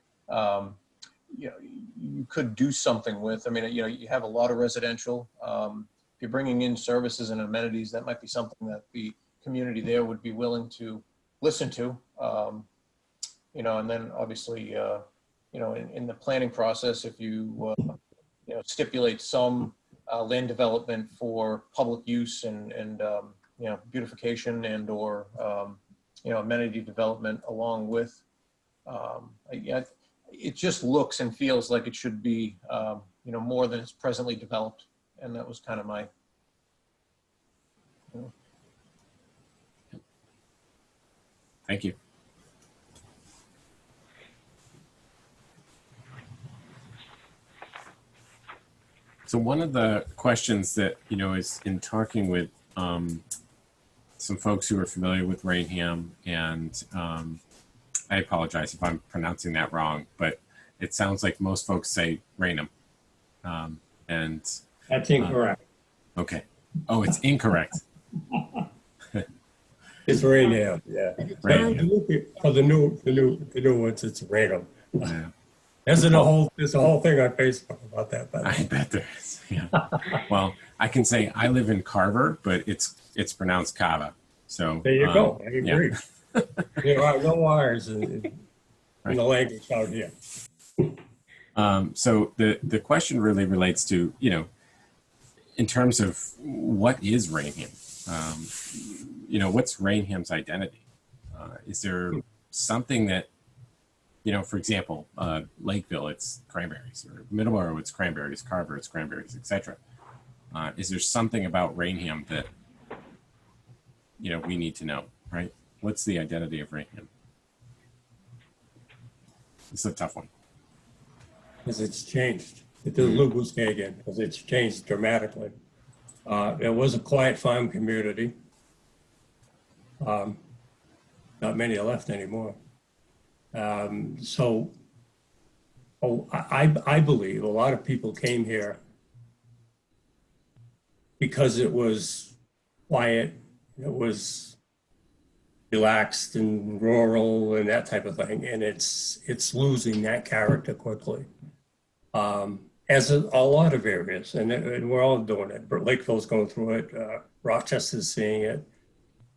you could do something with. I mean, you have a lot of residential. If you're bringing in services and amenities, that might be something that the community there would be willing to listen to. And then obviously, in the planning process, if you stipulate some land development for public use and beautification and or amenity development along with, it just looks and feels like it should be more than it's presently developed, and that was kind of my. Thank you. So one of the questions that, is in talking with some folks who are familiar with Raynham, and I apologize if I'm pronouncing that wrong, but it sounds like most folks say Raynham. And That's incorrect. okay. Oh, it's incorrect. It's Raynham, yeah. Raynham. For the new ones, it's Raynham. Yeah. There's a whole thing on Facebook about that. But I bet there is. Yeah. Well, I can say I live in Carver, but it's pronounced Cava. So there you go. I yeah. agree. There are no wires in the language out here. So the question really relates to, in terms of what is Raynham? What's Raynham's identity? Is there something that, for example, Lakeville, it's cranberries, or Middleborough, it's cranberries, Carver, it's cranberries, etc. Is there something about Raynham that, we need to know, right? What's the identity of Raynham? It's a tough one. Because it's changed. It did Lubuske again, because it's changed dramatically. It was a quiet farm community. Not many are left anymore. I believe a lot of people came here because it was quiet, it was relaxed and rural and that type of thing, and it's losing that character quickly. As a lot of areas, and we're all doing it. Lakeville's going through it. Rochester's seeing it.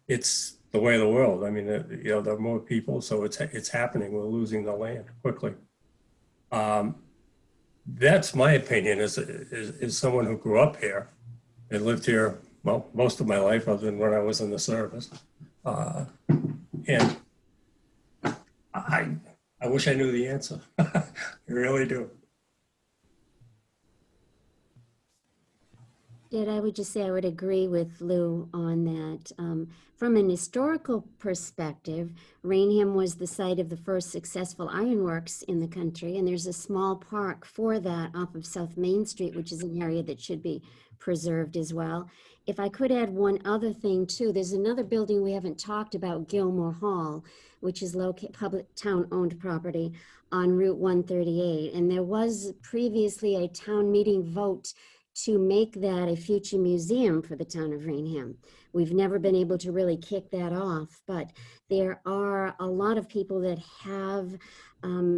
It's the way of the world. I mean, there are more people, so it's happening. We're losing the land quickly. That's my opinion as someone who grew up here and lived here, well, most of my life, other than when I was in the service. And I wish I knew the answer. I really do. I would just say I would agree with Lou on that. From an historical perspective, Raynham was the site of the first successful ironworks in the country, and there's a small park for that off of South Main Street, which is an area that should be preserved as well. If I could add one other thing too, there's another building we haven't talked about, Gilmore Hall, which is public town-owned property on Route 138. And there was previously a town meeting vote to make that a future museum for the town of Raynham. We've never been able to really kick that off, but there are a lot of people that have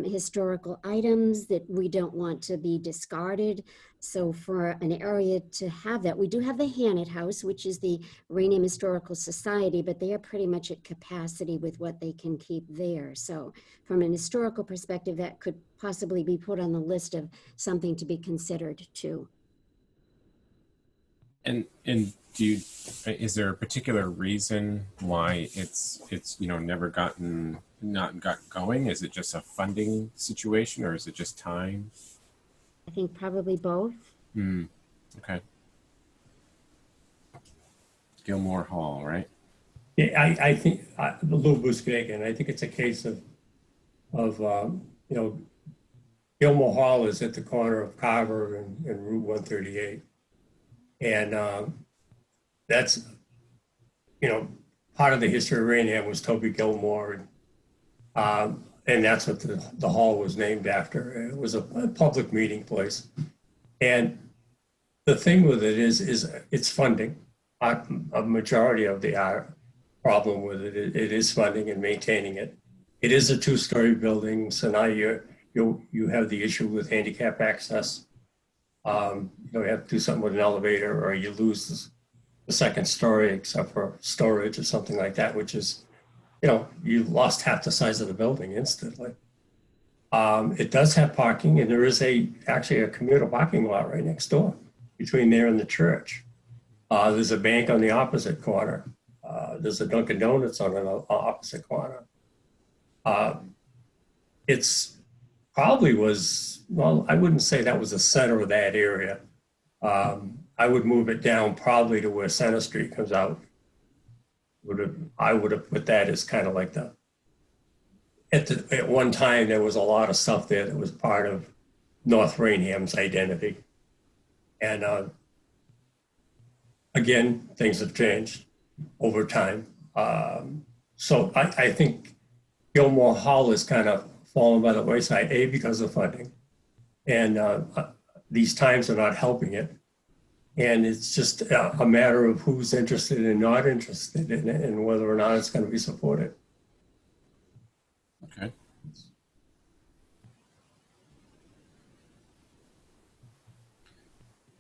historical items that we don't want to be discarded. So for an area to have that, we do have the Hannett House, which is the Raynham Historical Society, but they are pretty much at capacity with what they can keep there. So from an historical perspective, that could possibly be put on the list of something to be considered too. And is there a particular reason why it's never not got going? Is it just a funding situation, or is it just time? I think probably both. Okay. Gilmore Hall, right? Yeah, I think Lou Busquet, and I think it's a case of Gilmore Hall is at the corner of Carver and Route 138. And that's, part of the history of Raynham was Toby Gilmore. And that's what the hall was named after. It was a public meeting place. And the thing with it is it's funding. A majority of the problem with it is funding and maintaining it. It is a two-story building, so now you have the issue with handicap access. You have to do something with an elevator, or you lose the second story except for storage or something like that, which is, you lost half the size of the building instantly. It does have parking, and there is actually a commuter parking lot right next door between there and the church. There's a bank on the opposite corner. There's a Dunkin' Donuts on the opposite corner. It's probably was, well, I wouldn't say that was the center of that area. I would move it down probably to where Center Street comes out. I would have put that as kind of like at one time there was a lot of stuff there that was part of North Raynham's identity. And again, things have changed over time. So I think Gilmore Hall is kind of fallen by the wayside, A, because of funding. And these times are not helping it. And it's just a matter of who's interested and not interested in it and whether or not it's going to be supported. Okay.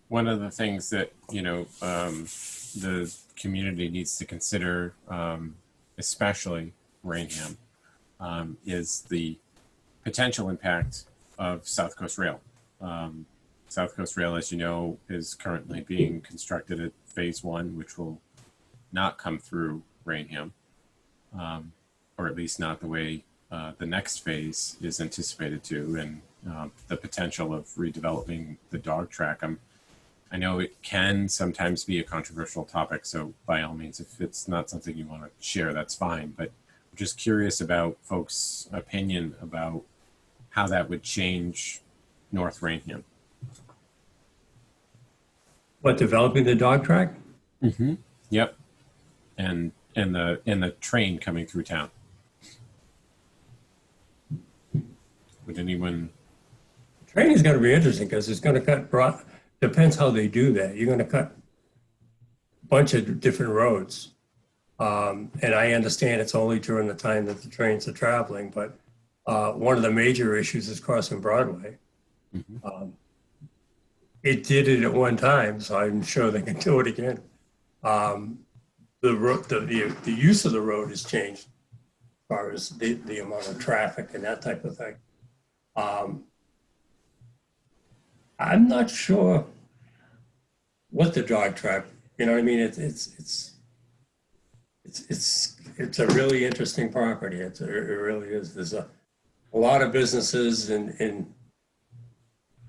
One of the things that, the community needs to consider, especially Raynham, is the potential impact of South Coast Rail. South Coast Rail, as you know, is currently being constructed at phase 1, which will not come through Raynham, or at least not the way the next phase is anticipated to, and the potential of redeveloping the dog track. I know it can sometimes be a controversial topic, so by all means, if it's not something you want to share, that's fine. But I'm just curious about folks' opinion about how that would change North Raynham. What, developing the dog track? Mm-hmm. Yep. And the train coming through town. Would anyone? Train is going to be interesting because it's going to cut. Depends how they do that. You're going to cut a bunch of different roads, and I understand it's only during the time that the trains are traveling. But one of the major issues is crossing Broadway. Mm-hmm. It did it at one time, so I'm sure they can do it again. The use of the road has changed as far as the amount of traffic and that type of thing. I'm not sure what the dog track. You know what I mean? It's a really interesting property. It really is. There's a lot of businesses, and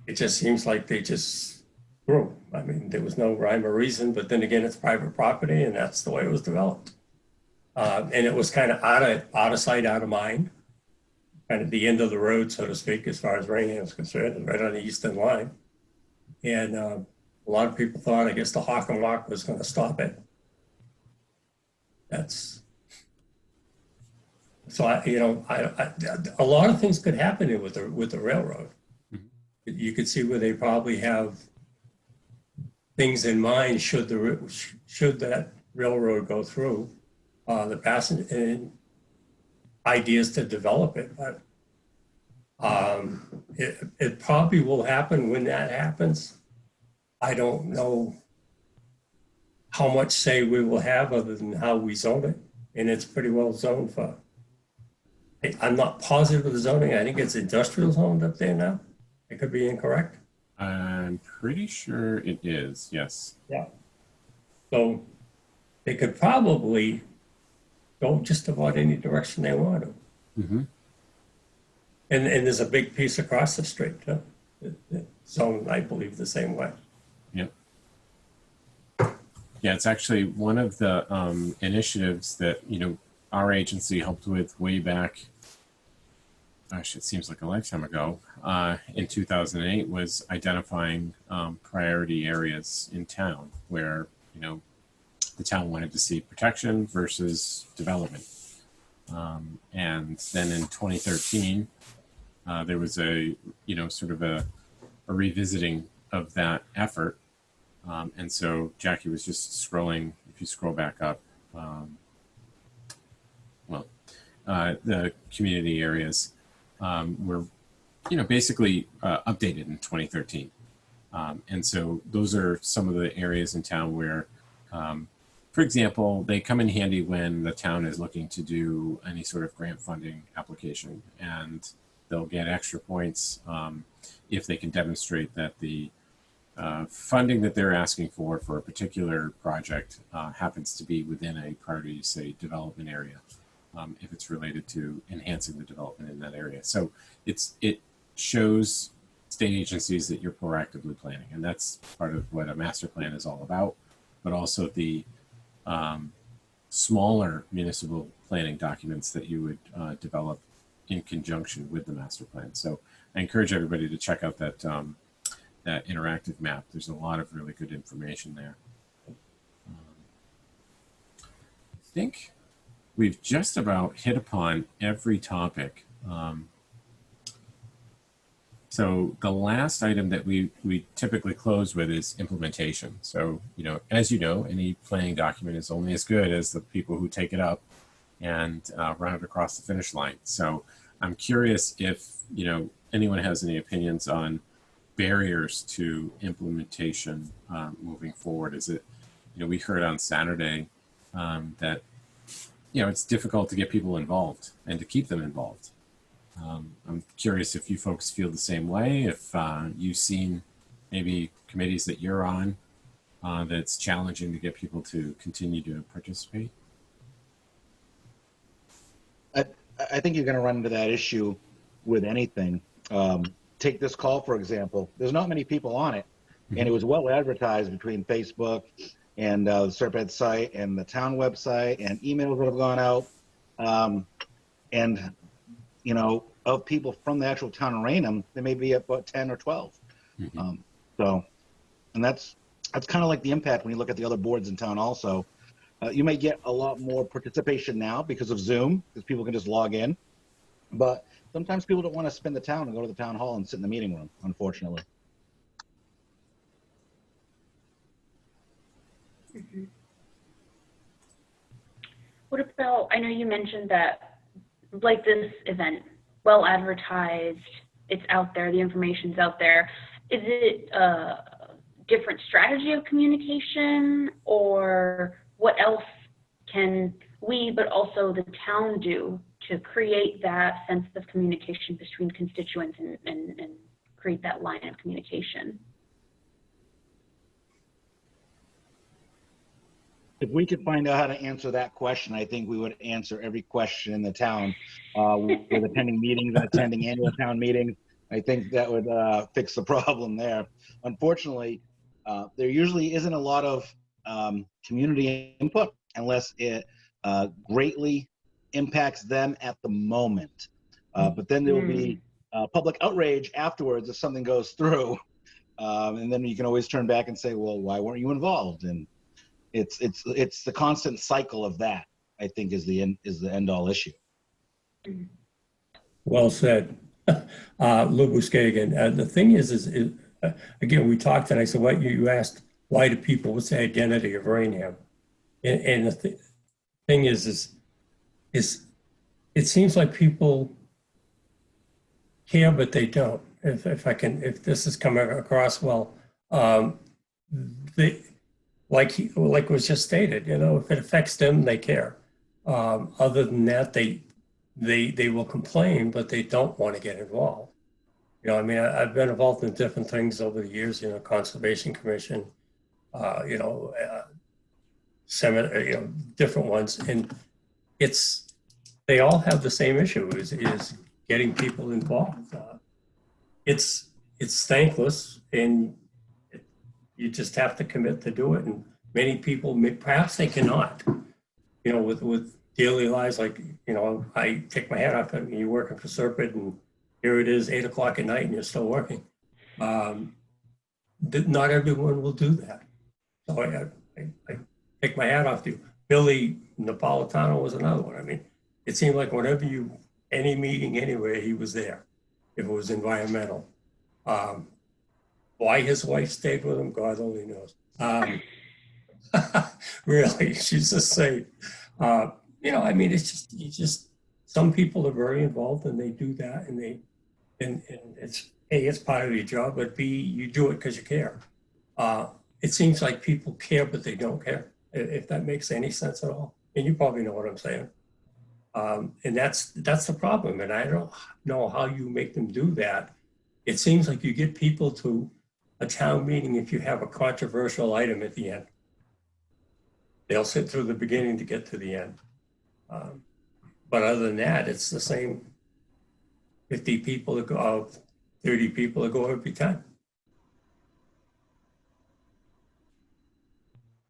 it just seems like they just grew. I mean, there was no rhyme or reason, but then again, it's private property, and that's the way it was developed. And it was kind of out of sight, out of mind. Kind of the end of the road, so to speak, as far as Raynham is concerned, right on the eastern line. And a lot of people thought, I guess, the Hawk and Walk was going to stop it. That's so. A lot of things could happen here with the railroad. Mm-hmm. You could see where they probably have things in mind should that railroad go through. The passenger and ideas to develop it, but it probably will happen when that happens. I don't know how much say we will have other than how we zone it, and it's pretty well zoned for. I'm not positive of the zoning. I think it's industrial zoned up there now. I could be incorrect. I'm pretty sure it is, yes. Yeah. So they could probably go just about any direction they want to. Mm-hmm. And there's a big piece across the street, zoned, I believe, the same way. Yep. Yeah, it's actually one of the initiatives that, our agency helped with way back, gosh, it seems like a lifetime ago, in 2008, was identifying priority areas in town where, the town wanted to see protection versus development. And then in 2013, there was a revisiting of that effort. And so Jackie was just scrolling, if you scroll back up, the community areas were, basically updated in 2013. And so those are some of the areas in town where, for example, they come in handy when the town is looking to do any sort of grant funding application, and they'll get extra points if they can demonstrate that the funding that they're asking for a particular project happens to be within a priority, say, development area, if it's related to enhancing the development in that area. So it shows state agencies that you're proactively planning, and that's part of what a master plan is all about, but also the smaller municipal planning documents that you would develop in conjunction with the master plan. So I encourage everybody to check out that that interactive map. There's a lot of really good information there. I think we've just about hit upon every topic. So the last item that we typically close with is implementation. So, as you know, any planning document is only as good as the people who take it up and run it across the finish line. So I'm curious if, anyone has any opinions on barriers to implementation moving forward. Is it, we heard on Saturday that, it's difficult to get people involved and to keep them involved. I'm curious if you folks feel the same way, if you've seen maybe committees that you're on that it's challenging to get people to continue to participate. I think you're going to run into that issue with anything. Take this call, for example. There's not many people on it, and it was well advertised between Facebook and the Serpent site and the town website and emails that have gone out. And, of people from the actual town of Raynham, there may be about 10 or 12. And that's kind of like the impact when you look at the other boards in town also. You may get a lot more participation now because of Zoom, because people can just log in. But sometimes people don't want to spend the town and go to the town hall and sit in the meeting room, unfortunately. What about, I know you mentioned that, like this event, well advertised, it's out there, the information's out there. Is it a different strategy of communication, or what else can we, but also the town, do to create that sense of communication between constituents and create that line of communication? If we could find out how to answer that question, I think we would answer every question in the town with attending meetings and attending annual town meetings. I think that would fix the problem there. Unfortunately, there usually isn't a lot of community input unless it greatly impacts them at the moment. But then there will be public outrage afterwards if something goes through. And then you can always turn back and say, well, why weren't you involved? And it's the constant cycle of that, I think, is the end all issue. Well said. Lou Buscagan. The thing is again, we talked and I said, what you asked, why do people, what's the identity of Raynham? And the thing is it seems like people care, but they don't. If this is coming across well, like was just stated, if it affects them, they care. Other than that, they will complain, but they don't want to get involved. I've been involved in different things over the years, Conservation Commission, cemetery, different ones. And they all have the same issue is getting people involved. It's thankless, and you just have to commit to do it. And many people, perhaps they cannot, with daily lives, like, I take my hat off at you're working for Serpent and here it is 8 o'clock at night and you're still working. Not everyone will do that. So I take my hat off to you. Billy Napolitano was another one. It seemed like whenever any meeting anywhere, he was there, if it was environmental. Why his wife stayed with him, God only knows. Really, she's a saint. It's just some people are very involved and they do that, and it's A, it's part of your job, but B, you do it because you care. It seems like people care, but they don't care, if that makes any sense at all. And you probably know what I'm saying. And that's the problem. And I don't know how you make them do that. It seems like you get people to a town meeting if you have a controversial item at the end. They'll sit through the beginning to get to the end. But other than that, it's the same 50 people that go out, 30 people that go every time.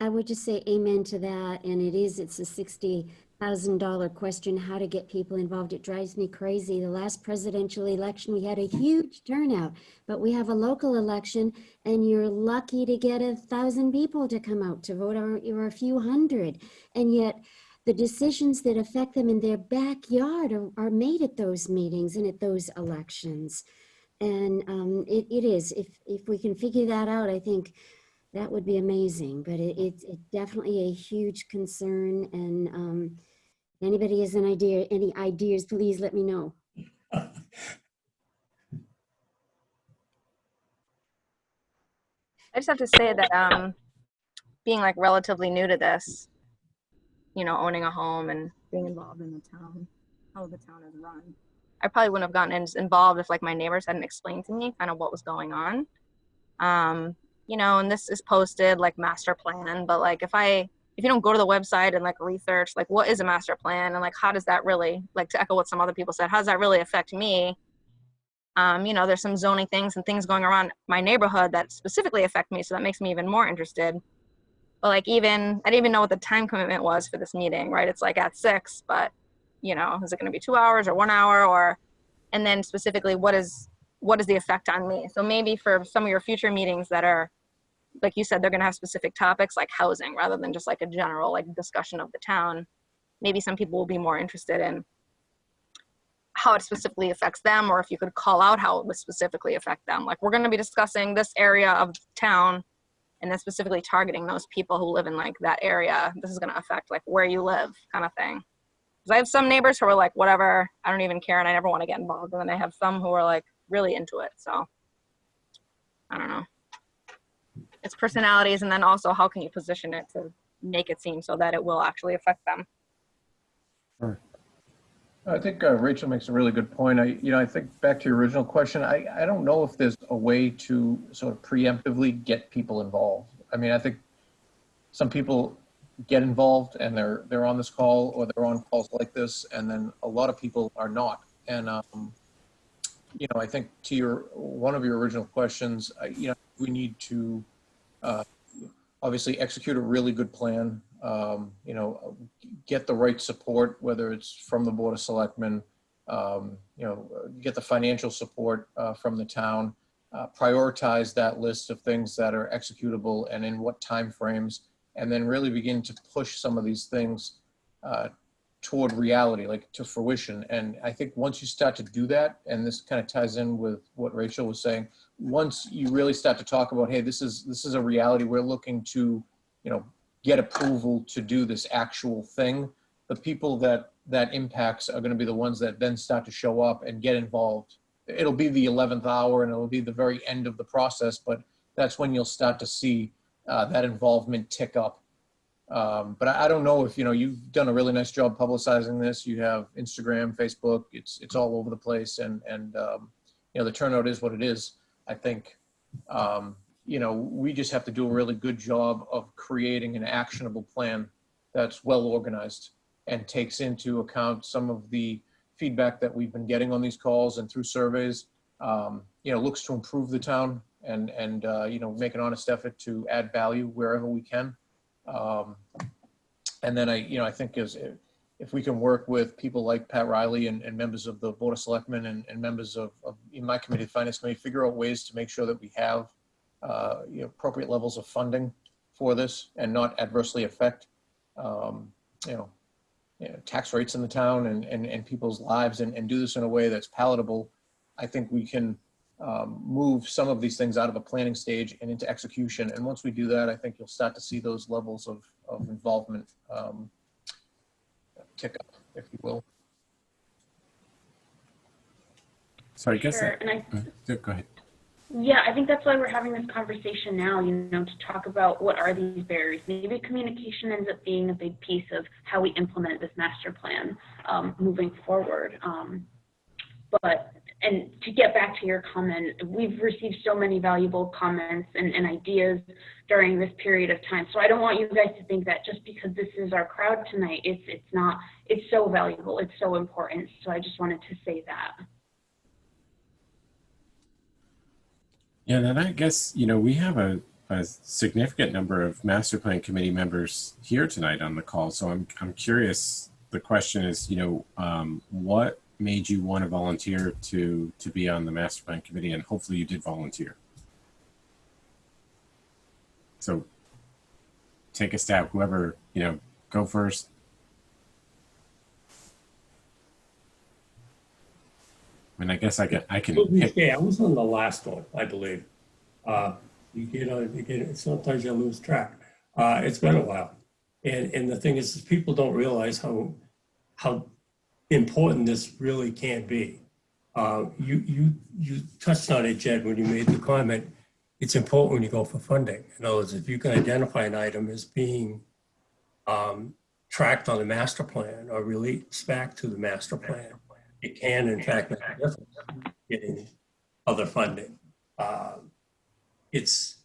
I would just say amen to that. And it's a 60 $1,000 question, how to get people involved. It drives me crazy. The last presidential election, we had a huge turnout, but we have a local election and you're lucky to get 1,000 people to come out to vote, or a few hundred. And yet the decisions that affect them in their backyard are made at those meetings and at those elections. And it is, if we can figure that out, I think that would be amazing. But it's definitely a huge concern. And anybody has any ideas, please let me know. I just have to say that being like relatively new to this, you know, owning a home and being involved in the town, how the town is run, I probably wouldn't have gotten involved if like my neighbors hadn't explained to me kind of what was going on. You know, and this is posted like master plan, but like if you don't go to the website and like research like what is a master plan and like how does that really, like to echo what some other people said, how does that really affect me? You know, there's some zoning things and things going around my neighborhood that specifically affect me, so that makes me even more interested. But like I didn't even know what the time commitment was for this meeting, right? It's like at 6, but you know, is it going to be 2 hours or 1 hour, or, and then specifically what is the effect on me? So maybe for some of your future meetings that are, like you said, they're going to have specific topics like housing rather than just like a general like discussion of the town. Maybe some people will be more interested in how it specifically affects them, or if you could call out how it would specifically affect them. Like we're going to be discussing this area of town and then specifically targeting those people who live in like that area. This is going to affect like where you live kind of thing. Because I have some neighbors who are like, whatever, I don't even care and I never want to get involved. And then I have some who are like really into it. So I don't know. It's personalities, and then also how can you position it to make it seem so that it will actually affect them. Sure. I think Rachel makes a really good point. I think back to your original question, I don't know if there's a way to sort of preemptively get people involved. I mean, I think some people get involved and they're on this call or they're on calls like this, and then a lot of people are not. And you know, I think to one of your original questions, you know, we need to obviously execute a really good plan. You know, get the right support, whether it's from the Board of Selectmen, you know, get the financial support from the town, prioritize that list of things that are executable and in what time frames, and then really begin to push some of these things toward reality, like to fruition. And I think once you start to do that, and this kind of ties in with what Rachel was saying, once you really start to talk about, hey, this is a reality, we're looking to, you know, get approval to do this actual thing, the people that impacts are going to be the ones that then start to show up and get involved. It'll be the 11th hour and it'll be the very end of the process, but that's when you'll start to see that involvement tick up. But I don't know if, you know, you've done a really nice job publicizing this. You have Instagram, Facebook, it's all over the place. And you know, the turnout is what it is. I think, you know, we just have to do a really good job of creating an actionable plan that's well organized and takes into account some of the feedback that we've been getting on these calls and through surveys, you know, looks to improve the town and you know, make an honest effort to add value wherever we can. And then I think if we can work with people like Pat Riley and members of the Board of Selectmen and members of in my committee, the Finance Committee, figure out ways to make sure that we have you know, appropriate levels of funding for this and not adversely affect you know, tax rates in the town and people's lives, and do this in a way that's palatable. I think we can move some of these things out of the planning stage and into execution. And once we do that, I think you'll start to see those levels of involvement tick up, if you will. So I guess Sure, and go ahead. Yeah, I think that's why we're having this conversation now, you know, to talk about what are these barriers. Maybe communication ends up being a big piece of how we implement this master plan moving forward. And to get back to your comment, we've received so many valuable comments and ideas during this period of time. So I don't want you guys to think that just because this is our crowd tonight, it's not, it's so valuable, it's so important. So I just wanted to say that. Yeah, and I guess, you know, we have a significant number of master plan committee members here tonight on the call. So I'm curious, the question is, what made you want to volunteer to be on the master plan committee, and hopefully you did volunteer. So take a stab, whoever, go first. I mean, I guess I can pick. Yeah, I was on the last one, I believe. You get sometimes you lose track. It's been a while. And the thing is people don't realize how important this really can be. You touched on it, Jed, when you made the comment. It's important when you go for funding. In other words, if you can identify an item as being tracked on the master plan or relates back to the master plan, it can, in fact, make a difference getting other funding. It's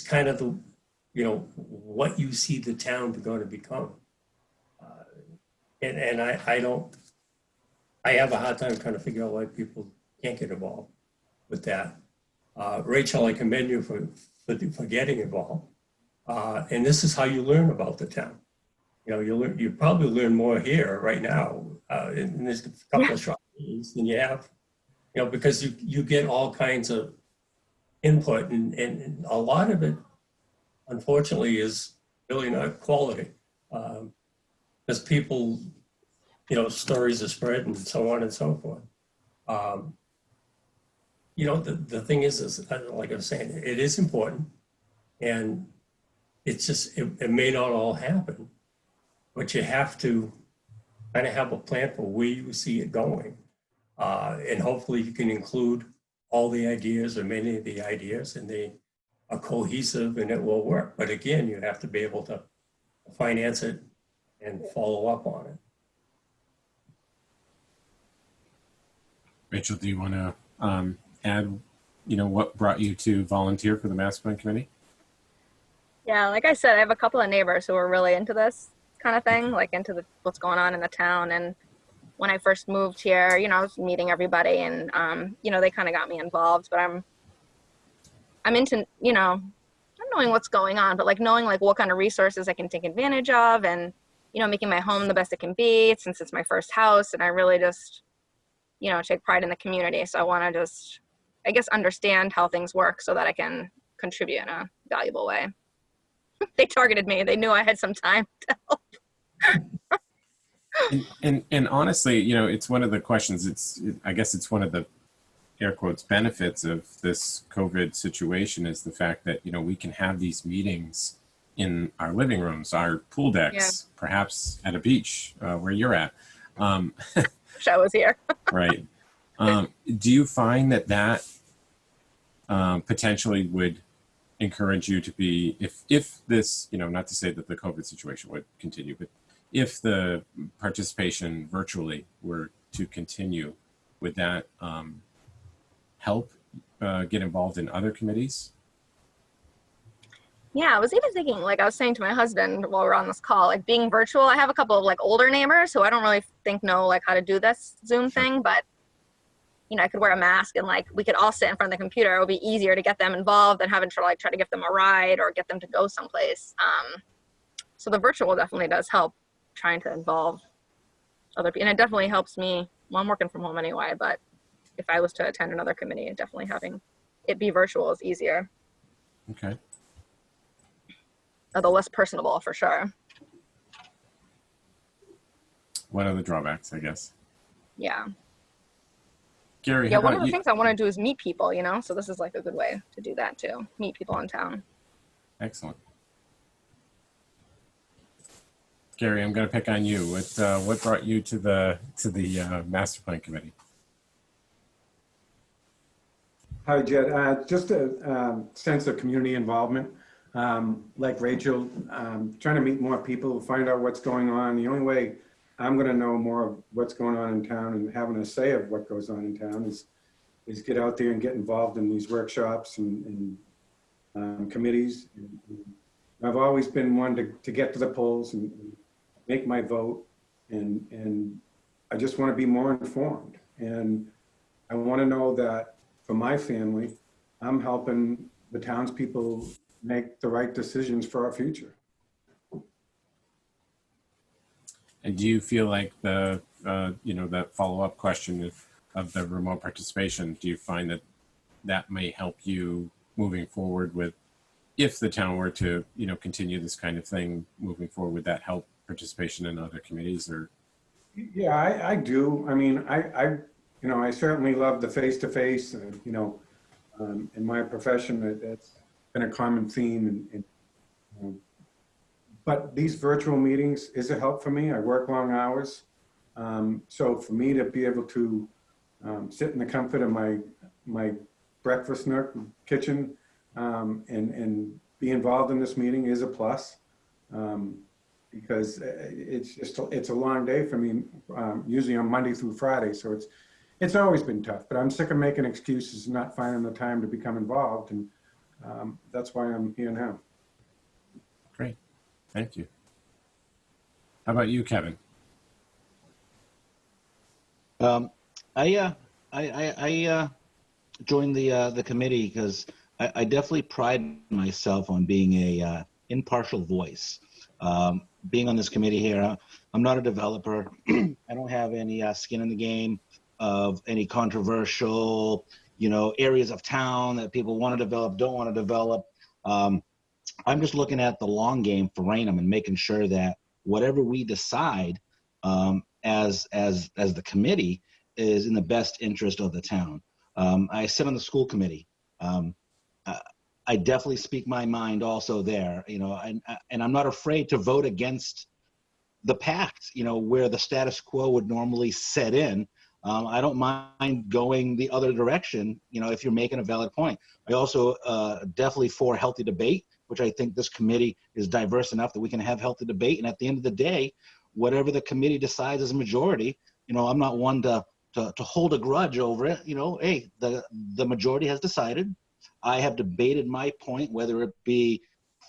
kind of the, what you see the town going to become. And I have a hard time trying to figure out why people can't get involved with that. Rachel, I commend you for getting involved. And this is how you learn about the town. You probably learn more here right now in this couple of short meetings than you have, because you get all kinds of input, and a lot of it, unfortunately, is really not quality. Because people, stories are spread and so on and so forth. The thing is like I was saying, it is important, and it's just, it may not all happen, but you have to kind of have a plan for where you see it going. And hopefully you can include all the ideas or many of the ideas, and they are cohesive and it will work. But again, you have to be able to finance it and follow up on it. Rachel, do you want to add, what brought you to volunteer for the master plan committee? Yeah, like I said, I have a couple of neighbors who are really into this kind of thing, like into what's going on in the town. And when I first moved here, I was meeting everybody, and they kind of got me involved. But I'm into, not knowing what's going on, but like knowing like what kind of resources I can take advantage of, and making my home the best it can be, since it's my first house, and I really just take pride in the community. So I want to just, I guess, understand how things work so that I can contribute in a valuable way. They targeted me. They knew I had some time to help. And honestly, it's one of the questions. I guess it's one of the air quotes benefits of this COVID situation is the fact that we can have these meetings in our living rooms, our pool decks, perhaps at a beach where you're at. Wish I was here. Right. Do you find that potentially would encourage you to be, if this, not to say that the COVID situation would continue, but if the participation virtually were to continue, would that help get involved in other committees? Yeah, I was even thinking, like I was saying to my husband while we were on this call, like being virtual, I have a couple of like older neighbors who I don't really know like how to do this Zoom thing, but I could wear a mask and like we could all sit in front of the computer. It would be easier to get them involved than having to like try to give them a ride or get them to go someplace. So the virtual definitely does help trying to involve other people. And it definitely helps me. Well, I'm working from home anyway, but if I was to attend another committee, definitely having it be virtual is easier. Okay. Although less personable for sure. What are the drawbacks, I guess? Yeah. Gary, yeah, one of the things I want to do is meet people, so this is like a good way to do that too. Meet people in town. Excellent. Gary, I'm going to pick on you. What brought you to the master plan committee? Hi, Jed. Just a sense of community involvement. Like Rachel, trying to meet more people, find out what's going on. The only way I'm going to know more of what's going on in town and having a say of what goes on in town is get out there and get involved in these workshops and committees. And I've always been one to get to the polls and make my vote, and I just want to be more informed. And I want to know that for my family, I'm helping the townspeople make the right decisions for our future. And do you feel like the, that follow-up question of the remote participation, do you find that that may help you moving forward with, if the town were to, continue this kind of thing moving forward, would that help participation in other committees or? Yeah, I do. I mean, I certainly love the face-to-face, in my profession, that's been a common theme. But these virtual meetings is a help for me. I work long hours. So for me to be able to sit in the comfort of my breakfast nook kitchen and be involved in this meeting is a plus. Because it's a long day for me, usually on Monday through Friday. So it's always been tough, but I'm sick of making excuses and not finding the time to become involved. And that's why I'm here now. Great. Thank you. How about you, Kevin? I joined the committee because I definitely pride myself on being a impartial voice. Being on this committee here, I'm not a developer. I don't have any skin in the game of any controversial, areas of town that people want to develop, don't want to develop. I'm just looking at the long game for Raynham and making sure that whatever we decide as the committee is in the best interest of the town. I sit on the school committee. I definitely speak my mind also there, and I'm not afraid to vote against the pact, where the status quo would normally set in. I don't mind going the other direction, if you're making a valid point. I also definitely for healthy debate, which I think this committee is diverse enough that we can have healthy debate. And at the end of the day, whatever the committee decides as a majority, I'm not one to hold a grudge over it. Hey, the majority has decided. I have debated my point, whether it be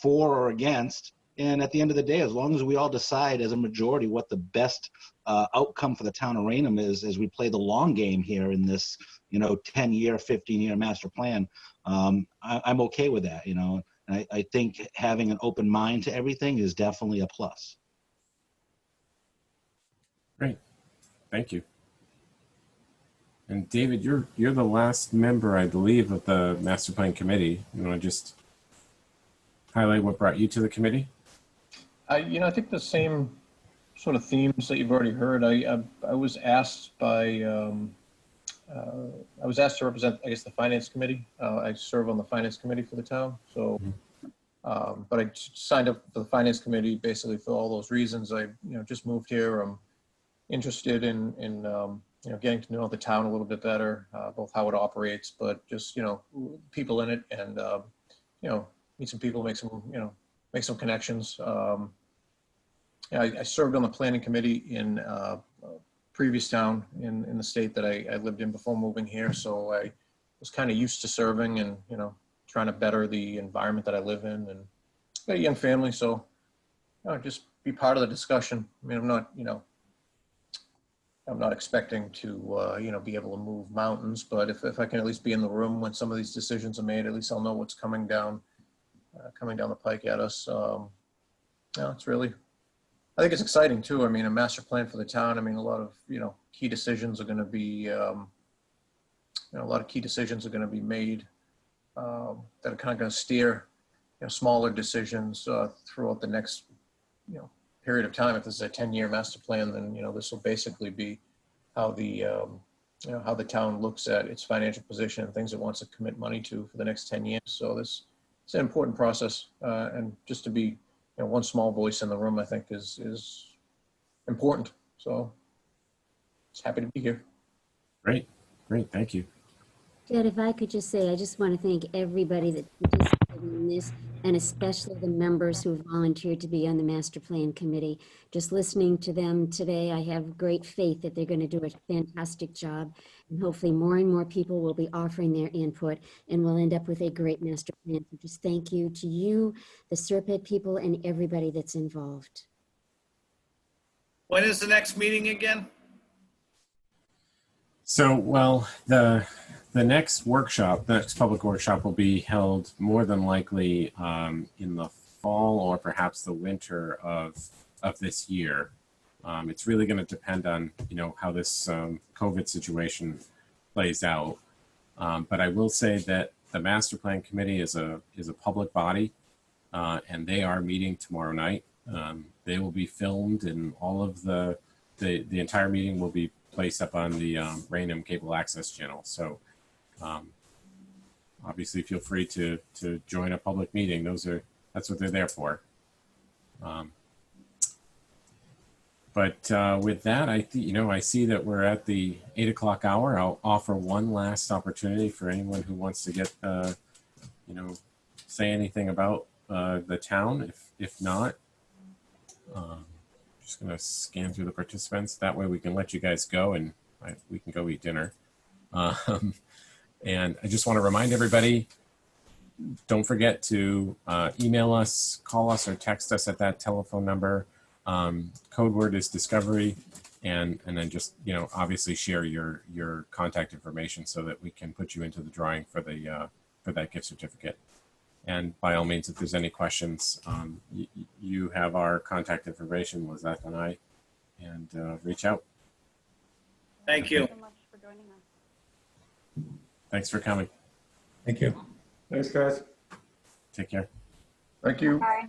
for or against. And at the end of the day, as long as we all decide as a majority what the best outcome for the town of Raynham is, as we play the long game here in this, 10-year, 15-year master plan, I'm okay with that, And I think having an open mind to everything is definitely a plus. Great. Thank you. And David, you're the last member, I believe, of the master plan committee. You want to just highlight what brought you to the committee? I think the same sort of themes that you've already heard. I was asked to represent, I guess, the finance committee. I serve on the finance committee for the town. So, but I signed up for the finance committee basically for all those reasons. I, just moved here. I'm interested in getting to know the town a little bit better, both how it operates, but just, people in it and, meet some people, make some connections. I served on the planning committee in a previous town in the state that I lived in before moving here. So I was kind of used to serving and, trying to better the environment that I live in, and got a young family. So, just be part of the discussion. I mean, I'm not expecting to, be able to move mountains, but if I can at least be in the room when some of these decisions are made, at least I'll know what's coming down the pike at us. It's really, I think it's exciting too. I mean, a master plan for the town. I mean, a lot of, key decisions are going to be, a lot of key decisions are going to be made that are kind of going to steer, smaller decisions throughout the next, period of time. If this is a 10-year master plan, then, this will basically be how the, how the town looks at its financial position and things it wants to commit money to for the next 10 years. So it's an important process, and just to be, one small voice in the room, I think is important. So just happy to be here. Great. Thank you. Ted, if I could just say, I just want to thank everybody that participated in this, and especially the members who volunteered to be on the master plan committee. Just listening to them today, I have great faith that they're going to do a fantastic job, and hopefully more and more people will be offering their input, and we'll end up with a great master plan. So just thank you to you, the Serpent people, and everybody that's involved. When is the next meeting again? So, well, the next workshop, the next public workshop will be held more than likely in the fall or perhaps the winter of this year. It's really going to depend on, how this COVID situation plays out. But I will say that the Master Plan Committee is a public body, and they are meeting tomorrow night. They will be filmed, and all of the entire meeting will be placed up on the Raynham Cable Access channel. So obviously, feel free to join a public meeting. That's what they're there for. But with that, I see that we're at the 8 o'clock hour. I'll offer one last opportunity for anyone who wants to get, say anything about the town. If not, just going to scan through the participants. That way we can let you guys go and we can go eat dinner. And I just want to remind everybody, don't forget to email us, call us, or text us at that telephone number. Code word is discovery, and then just obviously share your contact information so that we can put you into the drawing for that gift certificate. And by all means, if there's any questions, you have our contact information, Lizette and I, and reach out. Thank you. Thanks for coming. Thank you. Thanks, guys. Take care. Thank you. Bye.